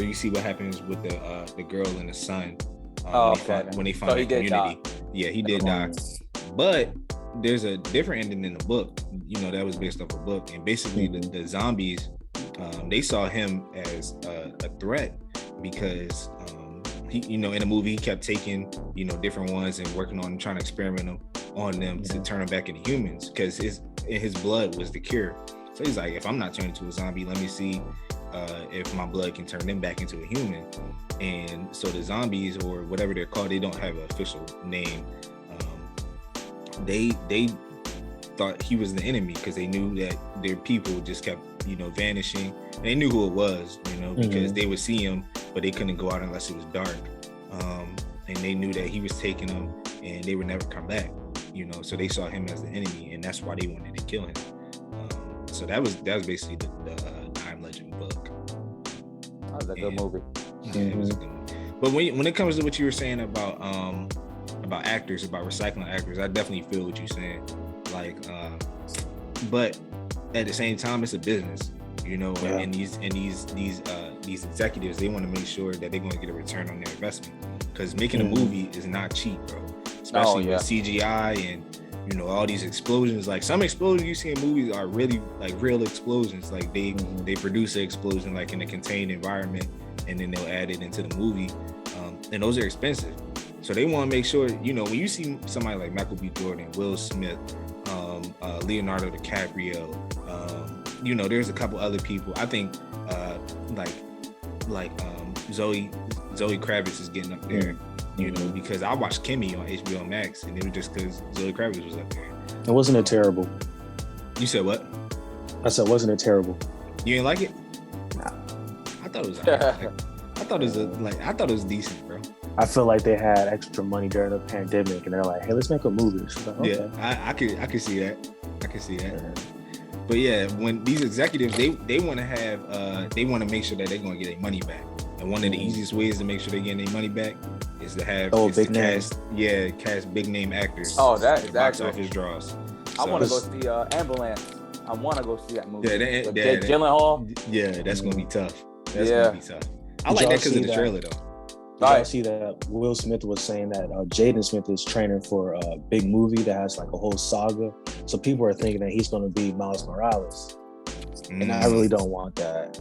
you see what happens with the girl and the son. When they find the community. Die. Yeah, he did die. But there's a different ending in the book. You know, that was based off a book, and basically the zombies, they saw him as a threat because he, you know, in the movie he kept taking, you know, different ones and working on trying to experiment on them to turn them back into humans because his blood was the cure. So he's like, if I'm not turned into a zombie, let me see if my blood can turn them back into a human. And so the zombies, or whatever they're called, they don't have an official name. They thought he was the enemy because they knew that their people just kept, you know, vanishing. And they knew who it was, you know, because they would see him, but they couldn't go out unless it was dark. And they knew that he was taking them and they would never come back, you know. So they saw him as the enemy, and that's why they wanted to kill him. So that was basically the I Am Legend book.
That was a good movie.
Yeah, it was a good one. But when it comes to what you were saying about actors, about recycling actors, I definitely feel what you're saying. Like, but at the same time, it's a business, you know. Yeah. And these executives, they want to make sure that they're going to get a return on their investment, because making a movie is not cheap, bro. Especially with CGI and, you know, all these explosions. Like some explosions you see in movies are really like real explosions. Like they produce an explosion like in a contained environment, and then they'll add it into the movie. And those are expensive. So they want to make sure, you know, when you see somebody like Michael B. Jordan, Will Smith, Leonardo DiCaprio. You know, there's a couple other people. I think Zoe Kravitz is getting up there. You know, because I watched Kimmy on HBO Max, and it was just because Zoe Kravitz was up there.
And wasn't it terrible?
You said what?
I said, wasn't it terrible?
You didn't like it?
Nah.
I thought it was. I thought it was decent, bro.
I feel like they had extra money during the pandemic, and they're like, "Hey, let's make a movie." Like, okay.
Yeah, I could see that.
Yeah.
But yeah, when these executives, they want to have, they want to make sure that they're going to get their money back. And one of the easiest ways to make sure they're getting their money back is to have cast big name actors.
Oh, that is
box
actually
office draws.
I want to go see Ambulance. I want to go see that movie.
Yeah,
With Jake Gyllenhaal.
Yeah, that's gonna be tough. That's
Yeah.
gonna be tough. I like that because of the trailer though.
I see that Will Smith was saying that Jaden Smith is training for a big movie that has like a whole saga. So people are thinking that he's going to be Miles Morales, and I really don't want that.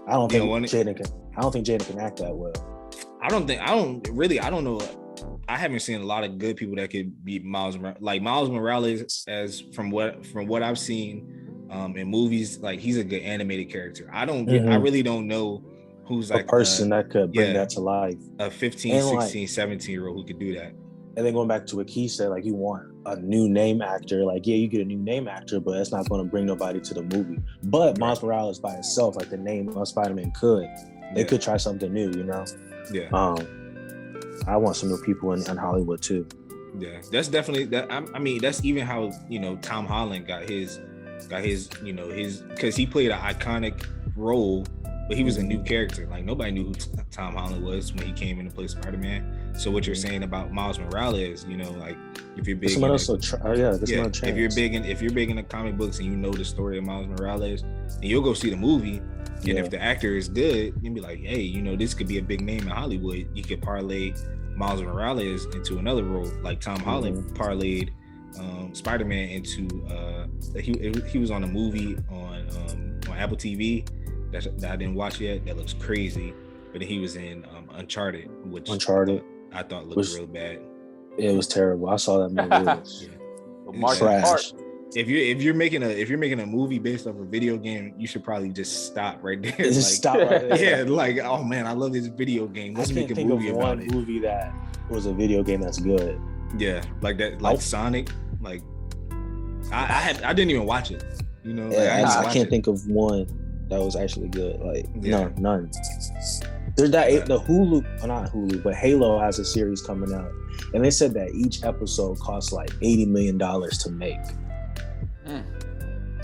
I don't think Jaden can act that well.
I don't know. I haven't seen a lot of good people that could be Miles Morales. Like Miles Morales, as from what I've seen in movies, like he's a good animated character. I really don't know who's like
a person that could bring that to life.
A 15, 16, 17-year-old who could do that.
And then going back to what Keith said, like you want a new name actor. Like, yeah, you get a new name actor, but it's not going to bring nobody to the movie. But Miles Morales by itself, like the name of Spider-Man they could try something new, you know?
Yeah.
I want some new people in Hollywood too.
Yeah, that's definitely that. I mean, that's even how, you know, Tom Holland got his, you know, because he played an iconic role, but he was a new character. Like nobody knew who Tom Holland was when he came in to play Spider-Man. So what you're saying about Miles Morales, you know, like if you're big, if you're big in the comic books and you know the story of Miles Morales, and you'll go see the movie. And if the actor is good, you'll be like, hey, you know, this could be a big name in Hollywood. You could parlay Miles Morales into another role, like Tom Holland parlayed Spider-Man into he was on a movie on Apple TV that I didn't watch yet. That looks crazy, but then he was in Uncharted, which I thought looked real bad.
It was terrible. I saw that movie.
Trash. If you're making a movie based off a video game, you should probably just stop right there.
Stop right there.
Yeah, like, oh man, I love this video game. Let's make a movie about it.
Movie that was a video game that's good.
Yeah, like that, like Sonic. Like, I didn't even watch it. You know,
I can't think of one that was actually good. Like, none. There's that the Hulu, not Hulu, but Halo has a series coming out, and they said that each episode costs like $80 million to make.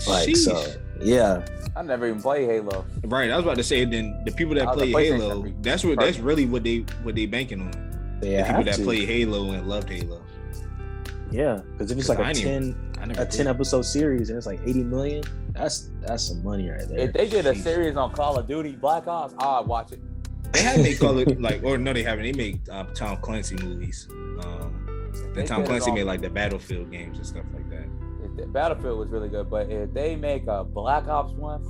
Like, so, yeah.
I never even played Halo.
Right, I was about to say, then the people that play Halo, that's really what they banking on. The people that play Halo and loved Halo.
Yeah, because if it's like a 10 episode series and it's like 80 million, that's some money right there.
If they did a series on Call of Duty Black Ops, I'd watch it.
They have made Call of like, or no, they haven't. They make Tom Clancy movies. Then Tom Clancy made like the Battlefield games and stuff like that.
The Battlefield was really good, but if they make a Black Ops one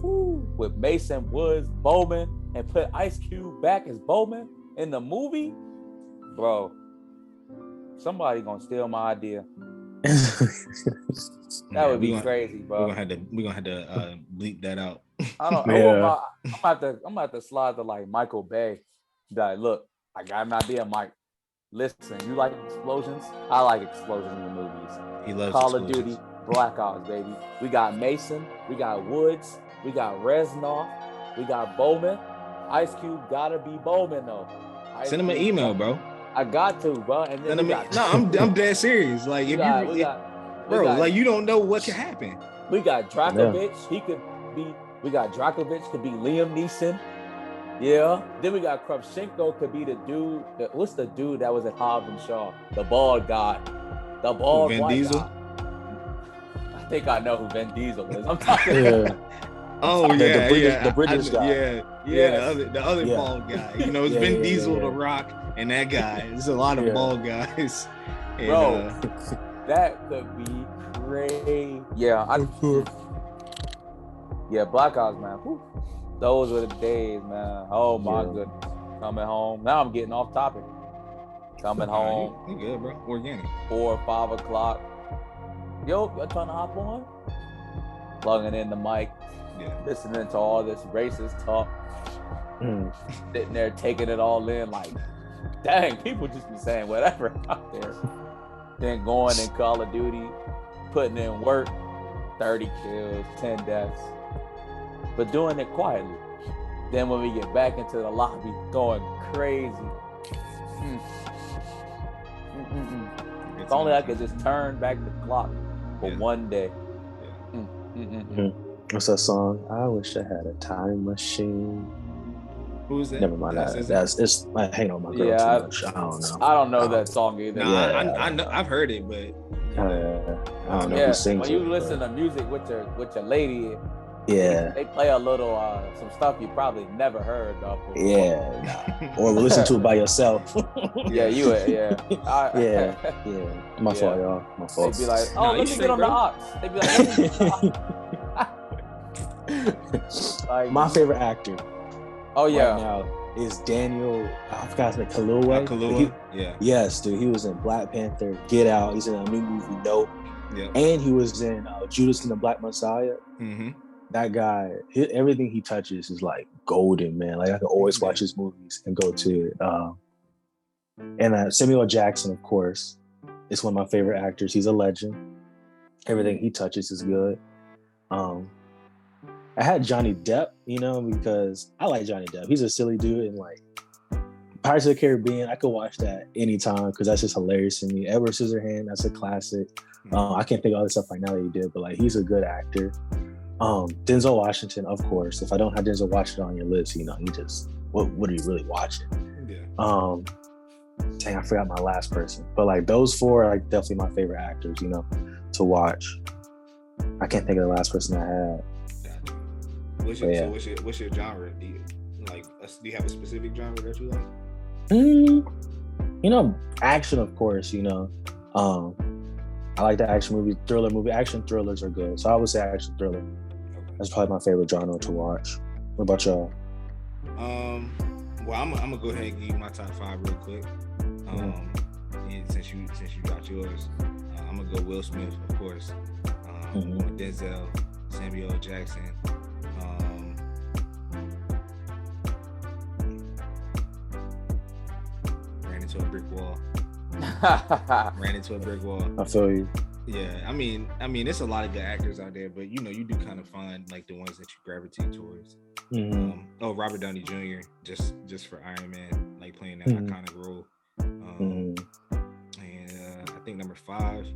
with Mason Woods, Bowman, and put Ice Cube back as Bowman in the movie, bro, somebody gonna steal my idea. That would be crazy, bro.
We're gonna have to bleep that out.
I don't know. I'm gonna have to slide to like Michael Bay. Be like, look, I got an idea, Mike. Listen, you like explosions? I like explosions in the movies.
He loves
Call of Duty, Black Ops, baby. We got Mason, we got Woods, we got Reznor, we got Bowman. Ice Cube gotta be Bowman though.
Send him an email, bro.
I got to, bro. And then
I'm dead serious. Like you don't know what can happen.
We got Drakovich. Yeah. He could be. We got Drakovich could be Liam Neeson. Yeah. Then we got Kravchenko could be the dude. What's the dude that was at Hobbs and Shaw? The bald guy. The bald
Vin Diesel.
Guy. I think I know who Vin Diesel is. I'm talking.
Yeah.
Oh yeah,
the British guy.
Yeah. The other bald guy. You know, it's Vin Diesel, The Rock, and that guy. There's a lot of bald guys. And,
bro, that could be crazy. Yeah, Black Ops, man. Whew. Those were the days, man. Oh my goodness. Coming home. Now I'm getting off topic. Coming home.
You good, bro? Organic.
4 or 5 o'clock. Yo, y'all trying to hop on? Plugging in the mic, listening to all this racist talk, sitting there taking it all in like, dang, people just be saying whatever out there. Then going in Call of Duty, putting in work, 30 kills, 10 deaths, but doing it quietly. Then when we get back into the lobby, going crazy. If only I could just turn back the clock for one day.
What's that song? I wish I had a time machine.
Who's that?
Never mind. It's I hang on my girl too much. I don't know.
I don't know that song either.
I know, I've heard it, but
I don't know who sings
when you listen to music with your lady, they play a little some stuff you probably never heard of.
Or listen to it by yourself. My fault, y'all. My fault.
They'd be like, let me get on the ox. They'd be like, let me get on the ox.
My favorite actor.
Oh yeah.
Right now is Daniel. I forgot his name. Kaluuya. Yes, dude. He was in Black Panther, Get Out. He's in a new movie, Nope. Yeah. And he was in Judas and the Black Messiah. Mm-hmm. That guy, everything he touches is like golden, man. Like I can always watch his movies and go to it. And Samuel Jackson, of course, is one of my favorite actors. He's a legend. Everything he touches is good. I had Johnny Depp, because I like Johnny Depp. He's a silly dude, and like Pirates of the Caribbean, I could watch that anytime because that's just hilarious to me. Edward Scissorhands, that's a classic. I can't think of all the stuff right now that he did, but like he's a good actor. Denzel Washington, of course. If I don't have Denzel Washington on your list, you just what are you really watching? Yeah. Dang, I forgot my last person, but like those four are like definitely my favorite actors, to watch. I can't think of the last person I had.
What's your genre? Do you have a specific genre that you like?
Action, of course. I like the action movie, thriller movie. Action thrillers are good, so I would say action thriller. Okay. That's probably my favorite genre to watch. What about y'all?
Well, I'm gonna go ahead and give you my top 5 real quick. And since you got yours, I'm gonna go Will Smith, of course. Denzel, Samuel Jackson. Ran into a brick wall.
I feel you.
Yeah, I mean, there's a lot of good actors out there, but you do kind of find like the ones that you gravitate towards. Robert Downey Jr. just for Iron Man, like playing that iconic role. And I think number 5.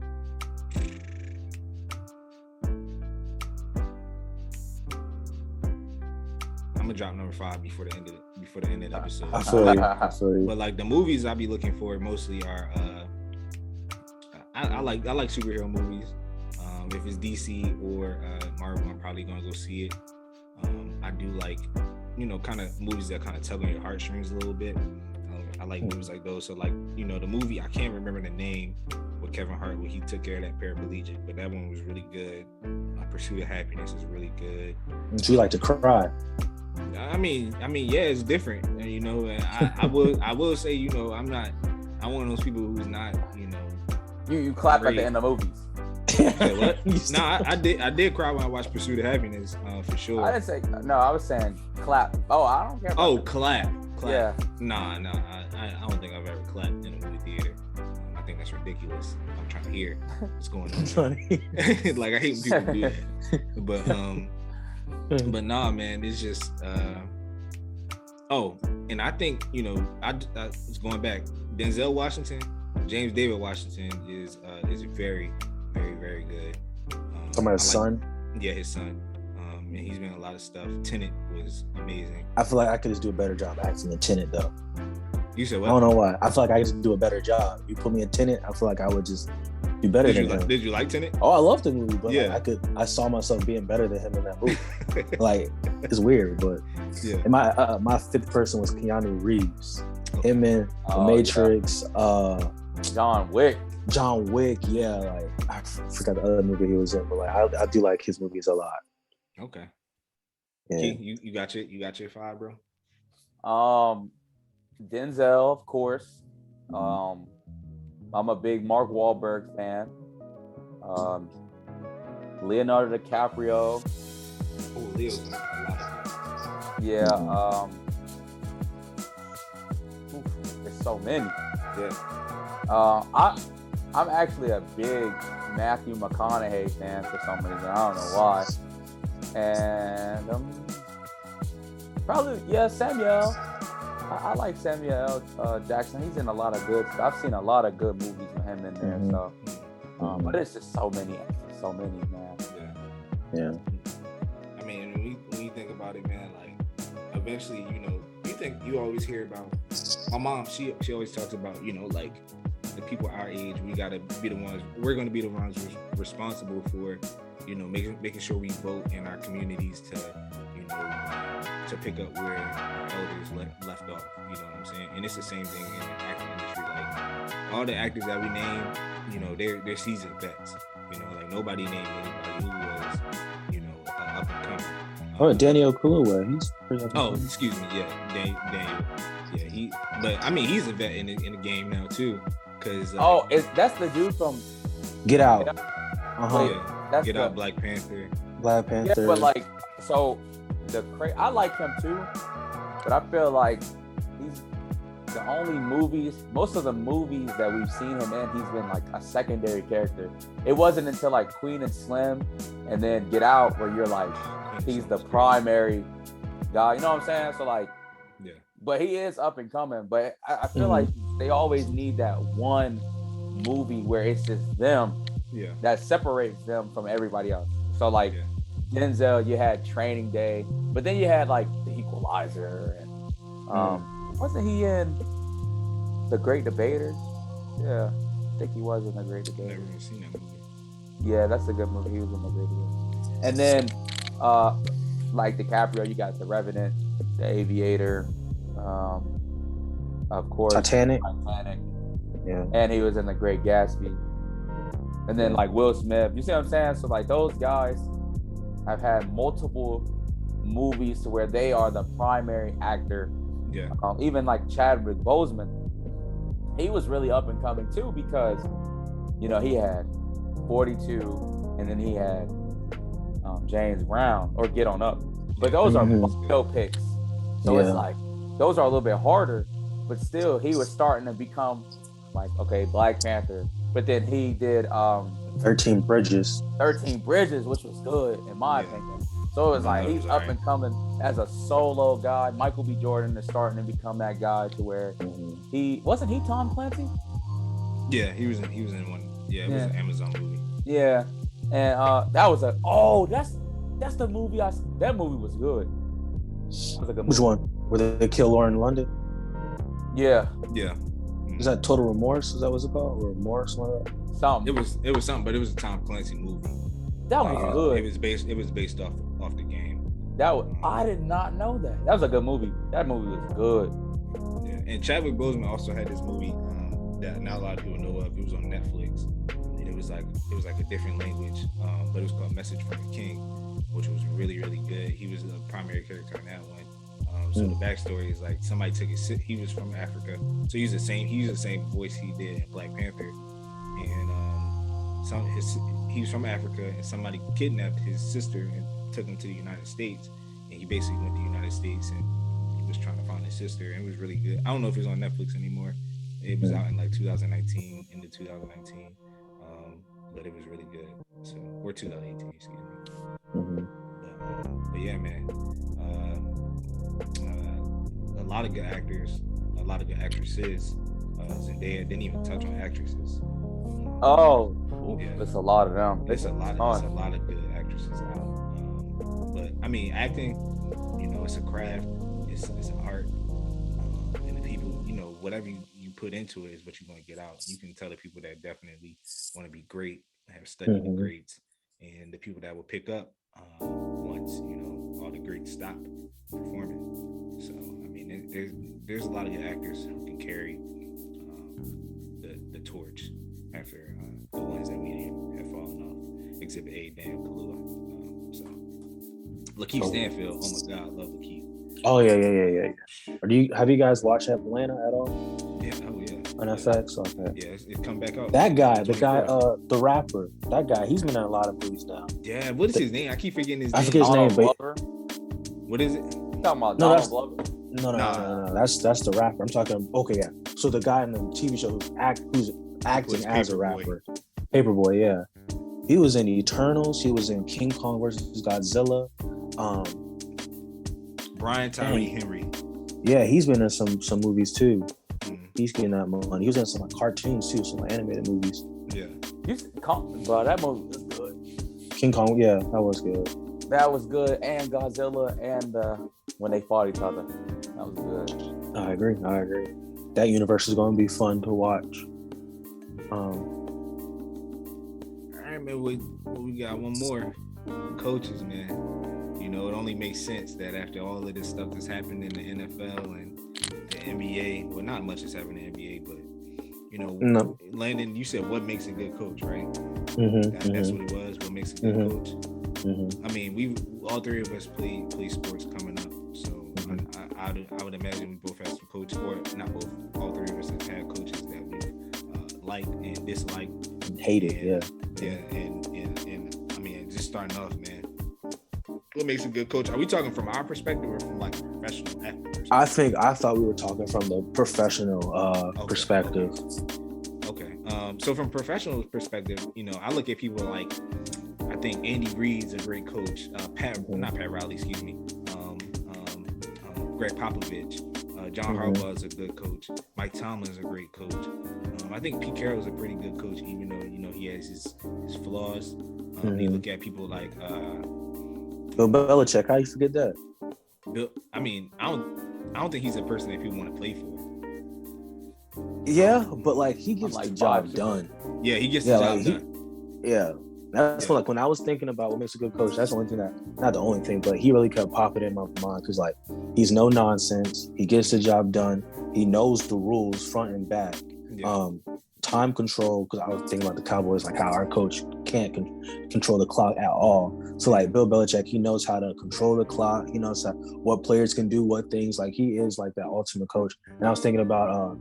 I'm gonna drop number 5 before the end of the episode.
I feel you.
But like the movies I be looking for mostly are I like superhero movies. If it's DC or Marvel, I'm probably gonna go see it. I do like kind of movies that kind of tug on your heartstrings a little bit. I like movies like those. So like the movie, I can't remember the name with Kevin Hart where he took care of that paraplegic, but that one was really good. Pursuit of Happiness is really good.
Do you like to cry?
I mean, yeah, it's different, and I will say, I'm one of those people who's not,
You clap great. At the end of movies.
Say what? No, I did cry when I watched Pursuit of Happiness, for sure.
I didn't say no. I was saying clap. Oh, I don't care. About
clap.
Yeah.
Nah. I don't think I've ever clapped in a movie theater. I think that's ridiculous. I'm trying to hear what's going on. Like I hate when people do that. But nah, man, it's just and I think I was going back. Denzel Washington, James David Washington is very, very, very good.
Talking about his son?
Yeah, his son. And he's been in a lot of stuff. Tenet was amazing.
I feel like I could just do a better job acting in Tenet though.
You said what?
I don't know why. I feel like I just do a better job. You put me in Tenet, I feel like I would just be better than him.
Did you like Tenet?
Oh, I love the movie, but yeah. I saw myself being better than him in that movie. Like it's weird, but yeah. And my fifth person was Keanu Reeves. Him in The Matrix,
John Wick,
yeah. Like I forgot the other movie he was in, but like I do like his movies a lot.
Okay.
Yeah.
Key, you got your 5, bro.
Denzel, of course. I'm a big Mark Wahlberg fan. Leonardo DiCaprio.
Oh, Leo's in a lot of things.
Yeah. There's so many.
Yeah.
I'm actually a big Matthew McConaughey fan for some reason. I don't know why. And probably Samuel. I like Samuel Jackson. He's in a lot of good stuff. I've seen a lot of good movies with him in there. So, but it's just so many, man.
Yeah.
I mean, when you think about it, man, like eventually, you always hear about my mom. She always talks about, like the people our age. We're going to be the ones responsible for, making sure we vote in our communities to pick up where our elders left off. You know what I'm saying? And it's the same thing in the acting industry. Like all the actors that we name, they're seasoned vets. Like nobody named anybody who was, up and coming.
Daniel Kaluuya, he's pretty up and coming.
Excuse me, Daniel. Yeah, but I mean, he's a vet in the game now too. Cause
that's the dude from
Get Out.
Get Out, Black Panther.
Yeah,
but like, so I like him too, but I feel like he's the only most of the movies that we've seen him in, he's been like a secondary character. It wasn't until like Queen and Slim and then Get Out where you're like, he's the primary guy. You know what I'm saying? So like,
yeah. But
he is up and coming. But I feel like they always need that one movie where it's just them.
Yeah. That
separates them from everybody else. So like Denzel, you had Training Day, but then you had like The Equalizer and wasn't he in The Great Debaters? Yeah, I think he was in The Great Debaters.
Never even seen that movie.
Yeah, that's a good movie. He was in The Great Debaters. And then like DiCaprio, you got The Revenant, The Aviator, of course
Titanic.
Yeah. And he was in The Great Gatsby. And then like Will Smith. You see what I'm saying? So like those guys have had multiple movies to where they are the primary actor.
Yeah.
Even like Chadwick Boseman, he was really up and coming too because, he had 42 and then he had James Brown or Get On Up. But those are biopics. So it's like, those are a little bit harder, but still he was starting to become like, okay, Black Panther. But then he did
13 Bridges,
which was good in my opinion. So it was like he's up and coming as a solo guy. Michael B. Jordan is starting to become that guy to where he wasn't Tom Clancy?
Yeah, he was in one. Yeah, it was an Amazon movie.
Yeah, and that was that's the movie that movie was good. That was a good movie.
Which one? Where they kill Lauren London?
Yeah.
Yeah.
Is that Total Remorse? Is that what it's called? Or Remorse?
Something.
It was something, but it was a Tom Clancy movie.
That was good.
It was based off the game.
I did not know that. That was a good movie. That movie was good.
Yeah, and Chadwick Boseman also had this movie that not a lot of people know of. It was on Netflix, and it was like a different language, but it was called Message from the King, which was really, really good. He was the primary character in that one. So the backstory is like somebody took he was from Africa, so he used the same voice he did in Black Panther, and he was from Africa, and somebody kidnapped his sister and took him to the United States, and he basically went to the United States and he was trying to find his sister, and it was really good. I don't know if it's on Netflix anymore. It was out in like 2019, but it was really good. So, or 2018, excuse me. But yeah, man. A lot of good actors, a lot of good actresses. Zendaya didn't even touch on actresses.
There's a lot of them.
There's a lot of good actresses out. But I mean, acting, it's a craft, it's an art, and the people, whatever you put into it is what you're going to get out. You can tell the people that definitely want to be great, have studied the greats, and the people that will pick up once all the greats stop performing. So I mean, there's a lot of good actors who can carry the torch after the ones that we have fallen off. Exhibit A, Daniel Kaluuya. So Lakeith Stanfield. Oh my God, love Lakeith.
Oh yeah. Have you guys watched Atlanta at all?
Yeah. Oh yeah.
on FX. Okay.
Yeah, it come back out.
That guy, the rapper, that guy, he's been in a lot of movies now.
Yeah, what is his name? I keep forgetting his name.
I forget his name, but
what is it?
You talking about Donald Glover?
No. That's the rapper. I'm talking. Okay, yeah. So the guy in the TV show who's acting as a rapper, Paperboy. Yeah, he was in Eternals. He was in King Kong versus Godzilla.
Brian Tyree Henry.
Yeah, he's been in some movies too. He's getting that money. He was in some like cartoons too, some like animated movies.
Yeah.
Bro, that movie was good.
King Kong, yeah, that was good.
That was good, and Godzilla, and when they fought each other, that was good.
I agree. That universe is going to be fun to watch.
All right, man. We got one more. Coaches, man. You know, it only makes sense that after all of this stuff that's happened in the NFL and the NBA, well, not much has happened in the NBA, but you know, Landon, you said what makes a good coach, right? That's what it was. What makes a good coach? I mean, we all three of us play sports coming up, so I would imagine we both have some coaches, or not both. All three of us have had coaches that we liked and disliked,
hated.
And I mean, just starting off, man. What makes a good coach? Are we talking from our perspective or from like a professional athlete?
I thought we were talking from the professional perspective.
Okay. So from professional perspective, you know, I look at people like, I think Andy Reid's a great coach. Not Pat Riley, excuse me. Greg Popovich. John Harbaugh is a good coach. Mike Tomlin is a great coach. I think Pete Carroll is a pretty good coach, even though, you know, he has his flaws. You look at people like
Bill Belichick. How you forget that?
Bill. I mean, I don't think he's a person that people want to play for.
Yeah, but like he gets the job done.
Yeah, he gets the job done.
That's what, like when I was thinking about what makes a good coach, that's the only thing not the only thing, but he really kept popping in my mind because like he's no nonsense. He gets the job done. He knows the rules front and back. Yeah. Time control, because I was thinking about the Cowboys, like how our coach can't control the clock at all. So like Bill Belichick, he knows how to control the clock. He knows what players can do, what things. Like he is like that ultimate coach. And I was thinking about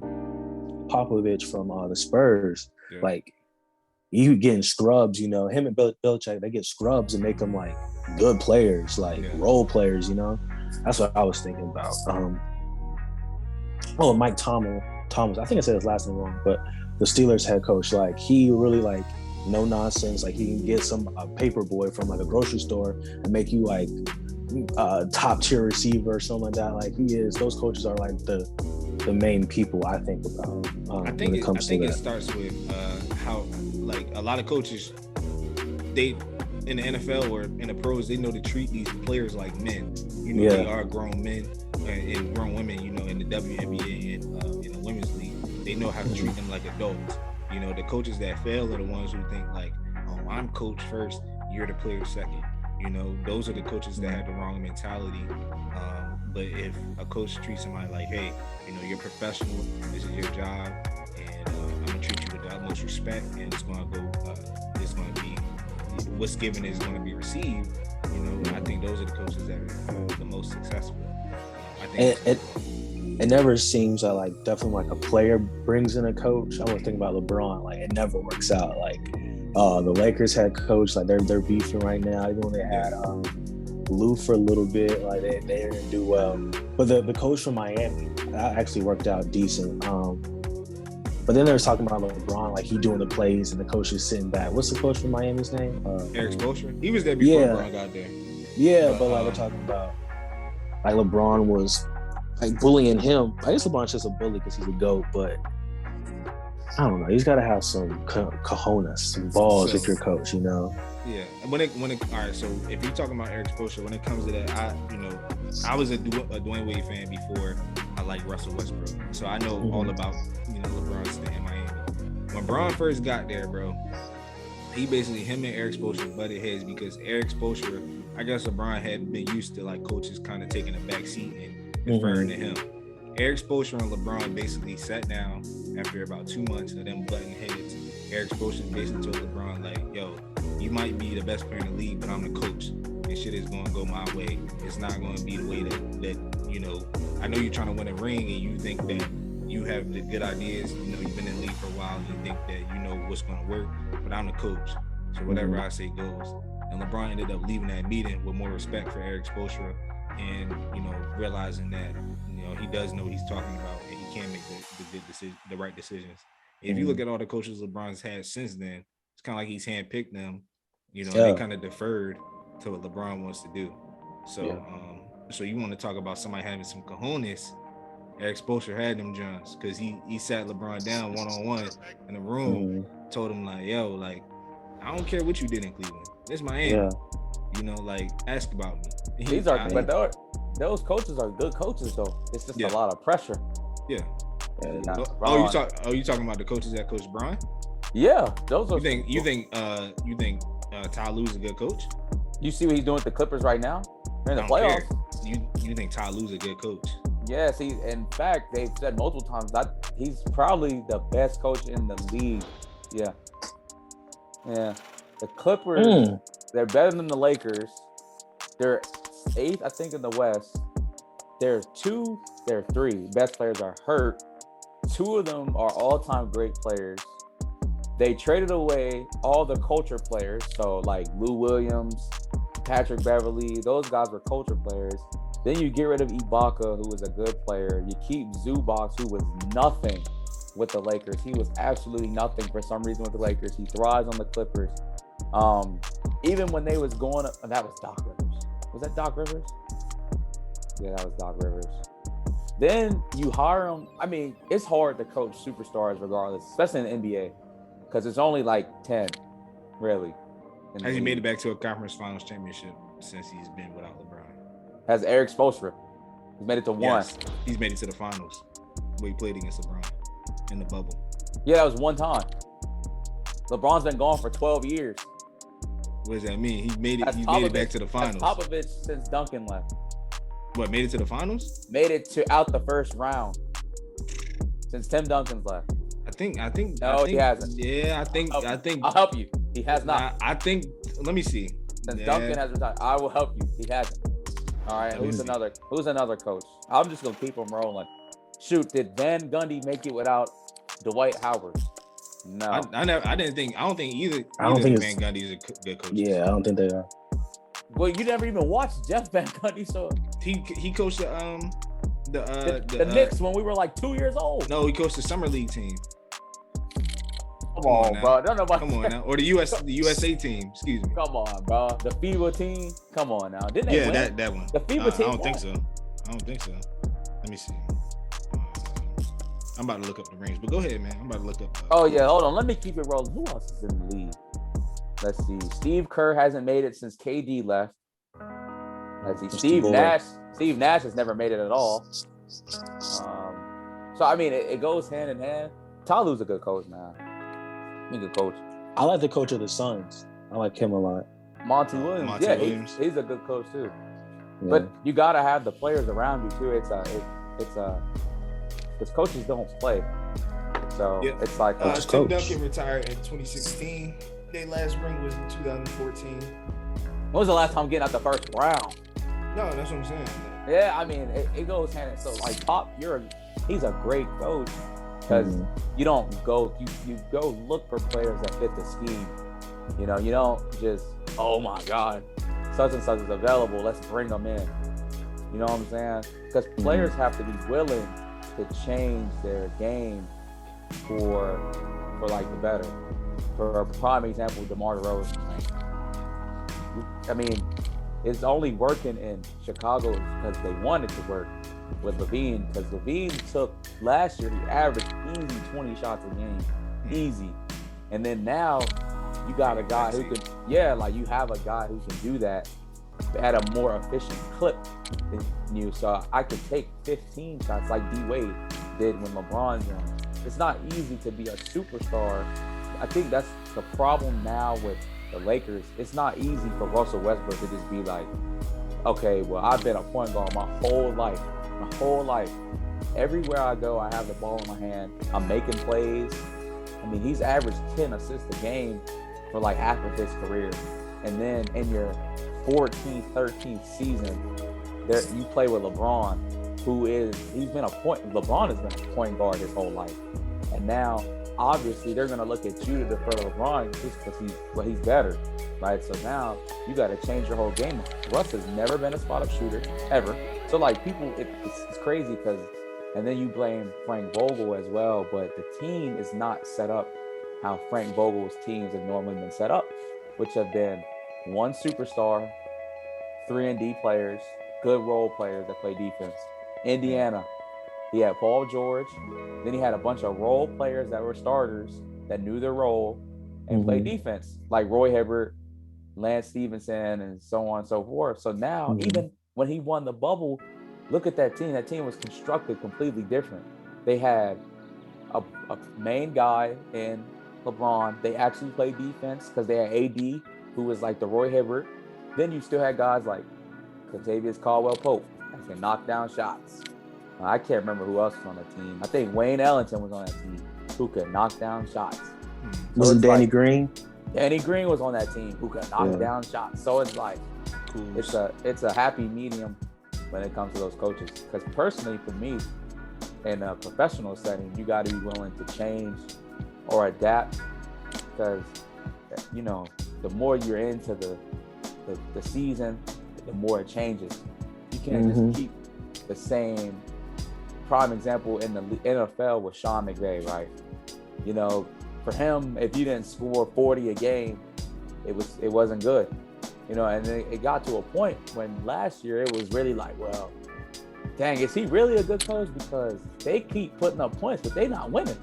Popovich from the Spurs. Yeah. Like you getting scrubs, you know, him and Belichick, they get scrubs and make them like good players, like role players, you know. That's what I was thinking about. Mike Thomas. I think I said his last name wrong, but the Steelers head coach, like he really like no nonsense. Like he can get a paper boy from like a grocery store and make you like top tier receiver or something like that. Like he is. Those coaches are like the main people I think about.
I think it starts with how like a lot of coaches, they in the NFL or in the pros, they know to treat these players like men. You know, they are grown men and grown women. You know, in the WNBA and in the women's league, they know how to treat them like adults. You know, the coaches that fail are the ones who think like, oh, I'm coach first, you're the player second. You know, those are the coaches that have the wrong mentality. But if a coach treats somebody like, hey, you know, you're professional, this is your job, and I'm gonna treat you with the utmost respect, and it's gonna be what's given is gonna be received. You know, I think those are the coaches that are the most successful. I think
it never seems that like definitely like a player brings in a coach. I want to think about LeBron. Like it never works out. Like the Lakers had coach, like they're beefing right now. Even when they had Lou for a little bit, like they didn't do well. But the coach from Miami that actually worked out decent. But then they were talking about LeBron, like he doing the plays and the coach is sitting back. What's the coach from Miami's name?
Erik Spoelstra. He was there before LeBron got there.
Yeah, but like we're talking about, like LeBron was like bullying him. I guess LeBron's just a bully because he's a GOAT, but I don't know. He's got to have some cojones, some balls if you're a coach, you know.
Yeah. When it all right. So if you're talking about Erik Spoelstra, when it comes to that, I was a Dwayne Wade fan before I liked Russell Westbrook, so I know all about LeBron's stay in Miami. When Bron first got there, bro, he basically him and Erik Spoelstra butted heads because Erik Spoelstra, I guess LeBron had been used to like coaches kind of taking a back seat and deferring to him. Erik Spoelstra and LeBron basically sat down after about 2 months of them butting heads. Erik Spoelstra basically told LeBron like, yo, you might be the best player in the league, but I'm the coach. And shit is going to go my way. It's not going to be the way that you know, I know you're trying to win a ring and you think that, you have the good ideas. You know, you've been in the league for a while, and you think that you know what's going to work. But I'm the coach, so whatever I say goes. And LeBron ended up leaving that meeting with more respect for Eric Spoelstra, and you know, realizing that you know he does know what he's talking about, and he can make the good decision, the right decisions. If you look at all the coaches LeBron's had since then, it's kind of like he's handpicked them, you know, and they kind of deferred to what LeBron wants to do. So, so you want to talk about somebody having some cojones? Eric Spoelstra had them Johns, because he sat LeBron down one-on-one in the room, told him like, yo, like, I don't care what you did in Cleveland. This Miami. You know, like, ask about me.
These are, but those coaches are good coaches though. It's just a lot of pressure.
Yeah.
Oh,
you talking about the coaches that coach Bron?
Yeah, those are.
You think Ty Lue's a good coach?
You see what he's doing with the Clippers right now? They're in the playoffs.
You think Ty Lue's a good coach?
Yes, in fact, they've said multiple times that he's probably the best coach in the league. Yeah. The Clippers, they're better than the Lakers. They're 8th, I think, in the West. There's 3 best players are hurt. 2 of them are all-time great players. They traded away all the culture players, so like Lou Williams, Patrick Beverly, those guys were culture players. Then you get rid of Ibaka, who was a good player. You keep Zubac, who was nothing with the Lakers. He was absolutely nothing for some reason with the Lakers. He thrives on the Clippers. Even when they was going up, that was Doc Rivers. Was that Doc Rivers? Yeah, that was Doc Rivers. Then you hire him. I mean, it's hard to coach superstars regardless, especially in the NBA, because it's only like 10, really.
Has he made it back to a conference finals championship since he's been without LeBron?
Has Eric Spoelstra. He's made it to one.
Yes, he's made it to the finals where he played against LeBron in the bubble.
Yeah, that was one time. LeBron's been gone for 12 years.
What does that mean? He made it back to the finals.
Popovich since Duncan left.
What, made it to the finals?
Made it to out the first round since Tim Duncan's left.
I think.
No, he hasn't.
Yeah, I think.
I'll help you. He has not.
I think. Let me see.
Since Duncan has retired, I will help you. He hasn't. All right. Who's another coach? I'm just gonna keep him rolling. Shoot, did Van Gundy make it without Dwight Howard? No.
I don't think either Van Gundy is a good coach.
Yeah, I don't think they are.
Well, you never even watched Jeff Van Gundy, so
he coached
the Knicks when we were like 2 years old.
No, he coached the summer league team.
Come on, bro. Don't nobody.
Come on now. Or the USA team. Excuse me.
Come on, bro. The FIBA team. Come on now. Didn't they win?
that one.
The FIBA team.
I don't think so. Let me see. I'm about to look up the rings, but go ahead, man. I'm about to look up.
Oh yeah, hold on. Let me keep it rolling. Who else is in the league? Let's see. Steve Kerr hasn't made it since KD left. Let's see. Steve Nash has never made it at all. So I mean, it goes hand in hand. Ty Lue's a good coach now. He's a good coach.
I like the coach of the Suns. I like him a lot.
Monty Williams. He's a good coach too.
Yeah.
But you gotta have the players around you too. Because coaches don't play. So it's like
Tim Duncan retired in 2016. Their last ring was in 2014.
When was the last time getting out the first round?
No, that's what I'm saying.
Yeah, I mean it goes hand in. So like Pop, he's a great coach because you don't go you go look for players that fit the scheme. You know, you don't just, oh my God, such and such is available, let's bring them in. You know what I'm saying? Because players have to be willing to change their game for like the better. For a prime example, DeMar DeRozan. I mean, it's only working in Chicago because they wanted to work with LaVine. Because LaVine took last year, he averaged easy 20 shots a game, easy. And then now you got a guy who can, you have a guy who can do that at a more efficient clip than you. So I could take 15 shots like D Wade did when LeBron's young. It's not easy to be a superstar. I think that's the problem now with the Lakers. It's not easy for Russell Westbrook to just be like, okay, well, I've been a point guard my whole life. Everywhere I go, I have the ball in my hand. I'm making plays. I mean, he's averaged 10 assists a game for like half of his career. And then in your 14th, 13th season, you play with LeBron. he's been LeBron has been a point guard his whole life. And now, obviously, they're going to look at you to defer to LeBron just because he's better, right? So now you got to change your whole game. Russ has never been a spot-up shooter, ever. So, like, people, it's crazy because, and then you blame Frank Vogel as well, but the team is not set up how Frank Vogel's teams have normally been set up, which have been one superstar, 3-and-D players, good role players that play defense. Indiana, he had Paul George. Then he had a bunch of role players that were starters that knew their role and played defense, like Roy Hibbert, Lance Stevenson, and so on and so forth. So now, even when he won the bubble, look at that team. That team was constructed completely different. They had a main guy in LeBron. They actually played defense because they had AD, who was like the Roy Hibbert. Then you still had guys like Kentavious Caldwell-Pope that can knock down shots. I can't remember who else was on the team. I think Wayne Ellington was on that team who could knock down shots.
Was it Danny Green?
Danny Green was on that team who could knock down shots. So it's like it's a happy medium when it comes to those coaches. Because personally, for me, in a professional setting, you got to be willing to change or adapt. Because the more you're into the season, the more it changes. You can't just keep the same. Prime example in the NFL with Sean McVay, right? For him, if you didn't score 40 a game, it wasn't good. And then it got to a point when last year it was really like, well, dang, is he really a good coach? Because they keep putting up points, but they're not winning.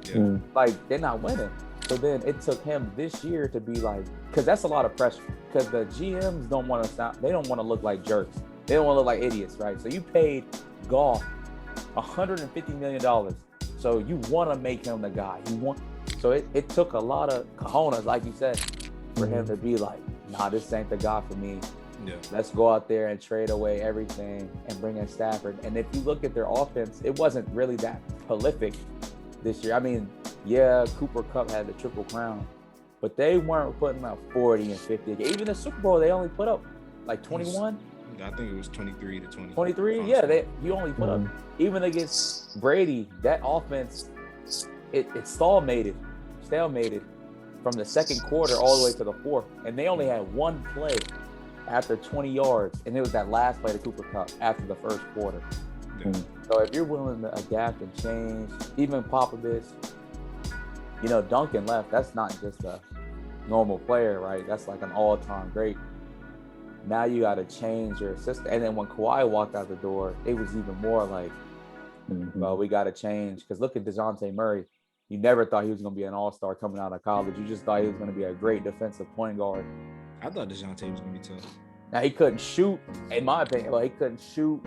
Yeah. Like, they're not winning. So then it took him this year to be like, because that's a lot of pressure. Because the GMs don't want to look like jerks. They don't want to look like idiots, right? So you paid Goff $150 million. So you want to make him the guy. So it took a lot of cojones, like you said, for him to be like, nah, this ain't the guy for me. Yeah. Let's go out there and trade away everything and bring in Stafford. And if you look at their offense, it wasn't really that prolific this year. I mean, yeah, Cooper Kupp had the triple crown, but they weren't putting up 40 and 50. Even the Super Bowl, they only put up like 21.
I think it was 23 to 20.
23? Yeah, you only put up. Even against Brady, that offense, it stalemated from the second quarter all the way to the fourth. And they only had one play after 20 yards, and it was that last play to Cooper Kupp after the first quarter. Yeah. So if you're willing to adapt and change, even Popovich, Duncan left. That's not just a normal player, right? That's like an all-time great. Now you got to change your system. And then when Kawhi walked out the door, it was even more like, well, we got to change. Because look at DeJounte Murray. You never thought he was going to be an all-star coming out of college. You just thought he was going to be a great defensive point guard.
I thought DeJounte was going to be tough.
Now, he couldn't shoot, in my opinion. Well, he couldn't shoot.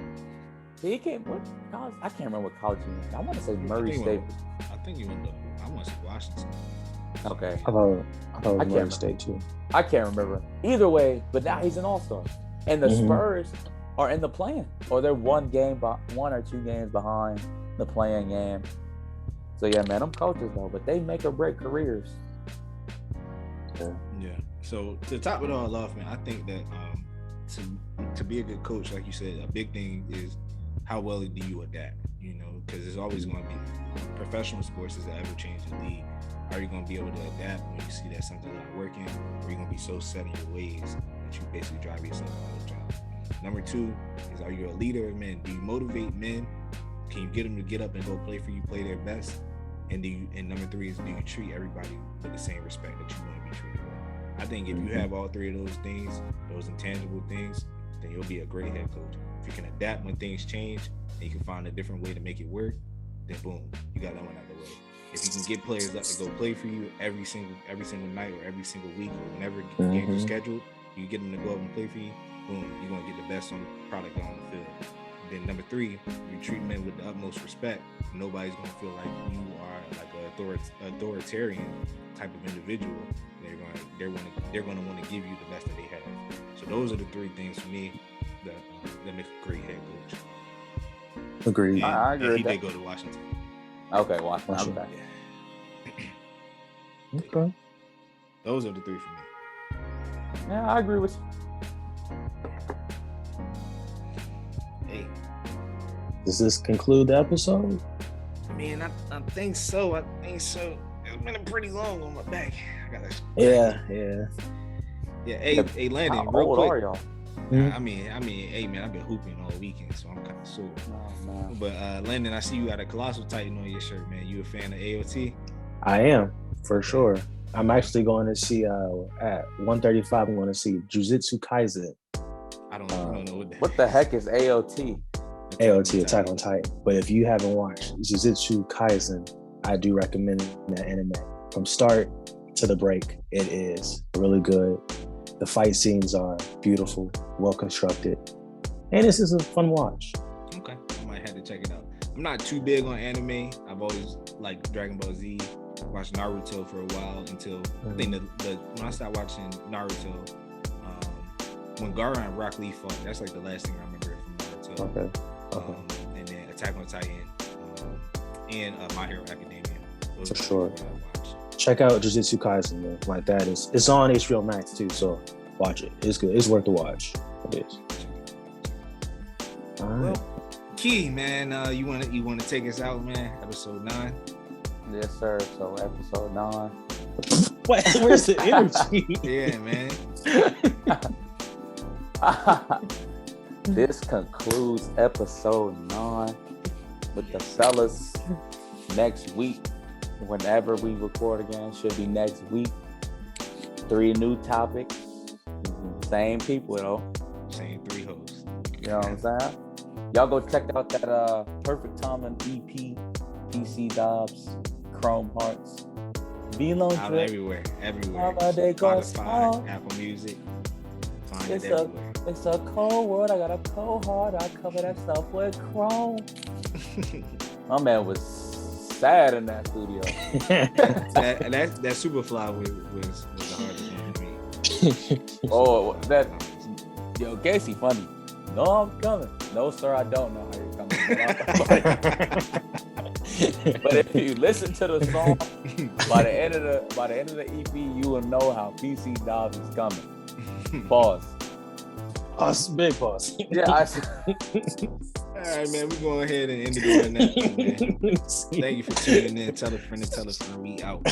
He came, what college? I can't remember what college he went. I want to say Murray State.
I think he went to, I want to say Washington.
Okay.
I thought it was Murray State too.
I can't remember. Either way, but now he's an all-star. And the Spurs are in the play-in. Or they're one or two games behind the play-in game. So, yeah, man, them coaches, though, but they make or break careers.
Yeah. So, to top it all off, man, I think that to be a good coach, like you said, a big thing is how well do you adapt, because it's always going to be professional sports is an ever-changing league. Are you going to be able to adapt when you see that something's not working? Or are you going to be so set in your ways that you basically drive yourself out of the job? Number two is, are you a leader of men? Do you motivate men? Can you get them to get up and go play for you, play their best? And number three is, do you treat everybody with the same respect that you want to be treated with? I think if you have all three of those things, those intangible things, then you'll be a great head coach. If you can adapt when things change and you can find a different way to make it work, then boom, you got that one out of the way. If you can get players up to go play for you every single night or every single week or whenever games are scheduled, you get them to go up and play for you, boom, you're going to get the best on the product on the field. Then number three, you treat men with the utmost respect. Nobody's going to feel like you are like an authoritarian type of individual. They're going to want to give you the best that they have. So those are the three things for me that make a great head coach.
Agreed.
I agree.
And he did go to Washington.
Okay, Washington.
Okay.
Those are the three for me.
Yeah, I agree with you.
Hey,
Does this conclude the episode?
I mean, I think so. It's been pretty long on my back.
Yeah.
Hey, Landon,
How
real
old
quick.
are y'all?
I mean, hey man, I've been hooping all weekend, so I'm kind of sore.
Oh, man.
But Landon, I see you got a Colossal Titan on your shirt, man. You a fan of AOT?
I am, for sure. I'm actually going to see at 1:35. I'm going to see Jujutsu Kaisen.
I don't know
What the heck is AOT?
AOT, Attack on Titan. But if you haven't watched Jujutsu Kaisen, I do recommend that anime. From start to the break, it is really good. The fight scenes are beautiful, well constructed, and this is a fun watch.
Okay, I might have to check it out. I'm not too big on anime. I've always liked Dragon Ball Z. Watched Naruto for a while until I think when I started watching Naruto, when Gaara and Rock Lee fought, that's like the last thing I remember from Naruto.
Okay.
And then Attack on Titan and My Hero Academia. Those
For
are the
sure.
things that I watched.
Check out Jujutsu Kaisen, man. Like that is, it's on HBO Max too, so watch it. It's good. It's worth the watch. It is. All right.
Well, Key, man, you want to take us out, man? Episode 9.
Yes, sir. So episode 9.
Wait, where's the energy?
Yeah, man.
This concludes episode 9 with the fellas. Next week, whenever we record again, should be next week. 3 new topics. Same people though.
Same 3 hosts.
You know what I'm saying? Y'all go check out that Perfect Timing EP, PC Dobbs, Chrome Hearts, V-Long
Out
Drip.
everywhere.
Holiday goes
Spotify,
on.
Apple Music. Find
It's
it everywhere.
It's a cold world. I got a cold heart. I cover that stuff with Chrome. My man was sad in that studio.
that Superfly was the hardest one for me.
Oh, that yo, Casey funny. No, I'm coming. No, sir, I don't know how you're coming. But if you listen to the song, by the end of the EP, you will know how PC Dobbs is coming. Pause.
Awesome, big pause.
Yeah,
All right, man. We're going ahead and end it on that, man. Thank you for tuning in. Tell a friend to tell a friend. We out.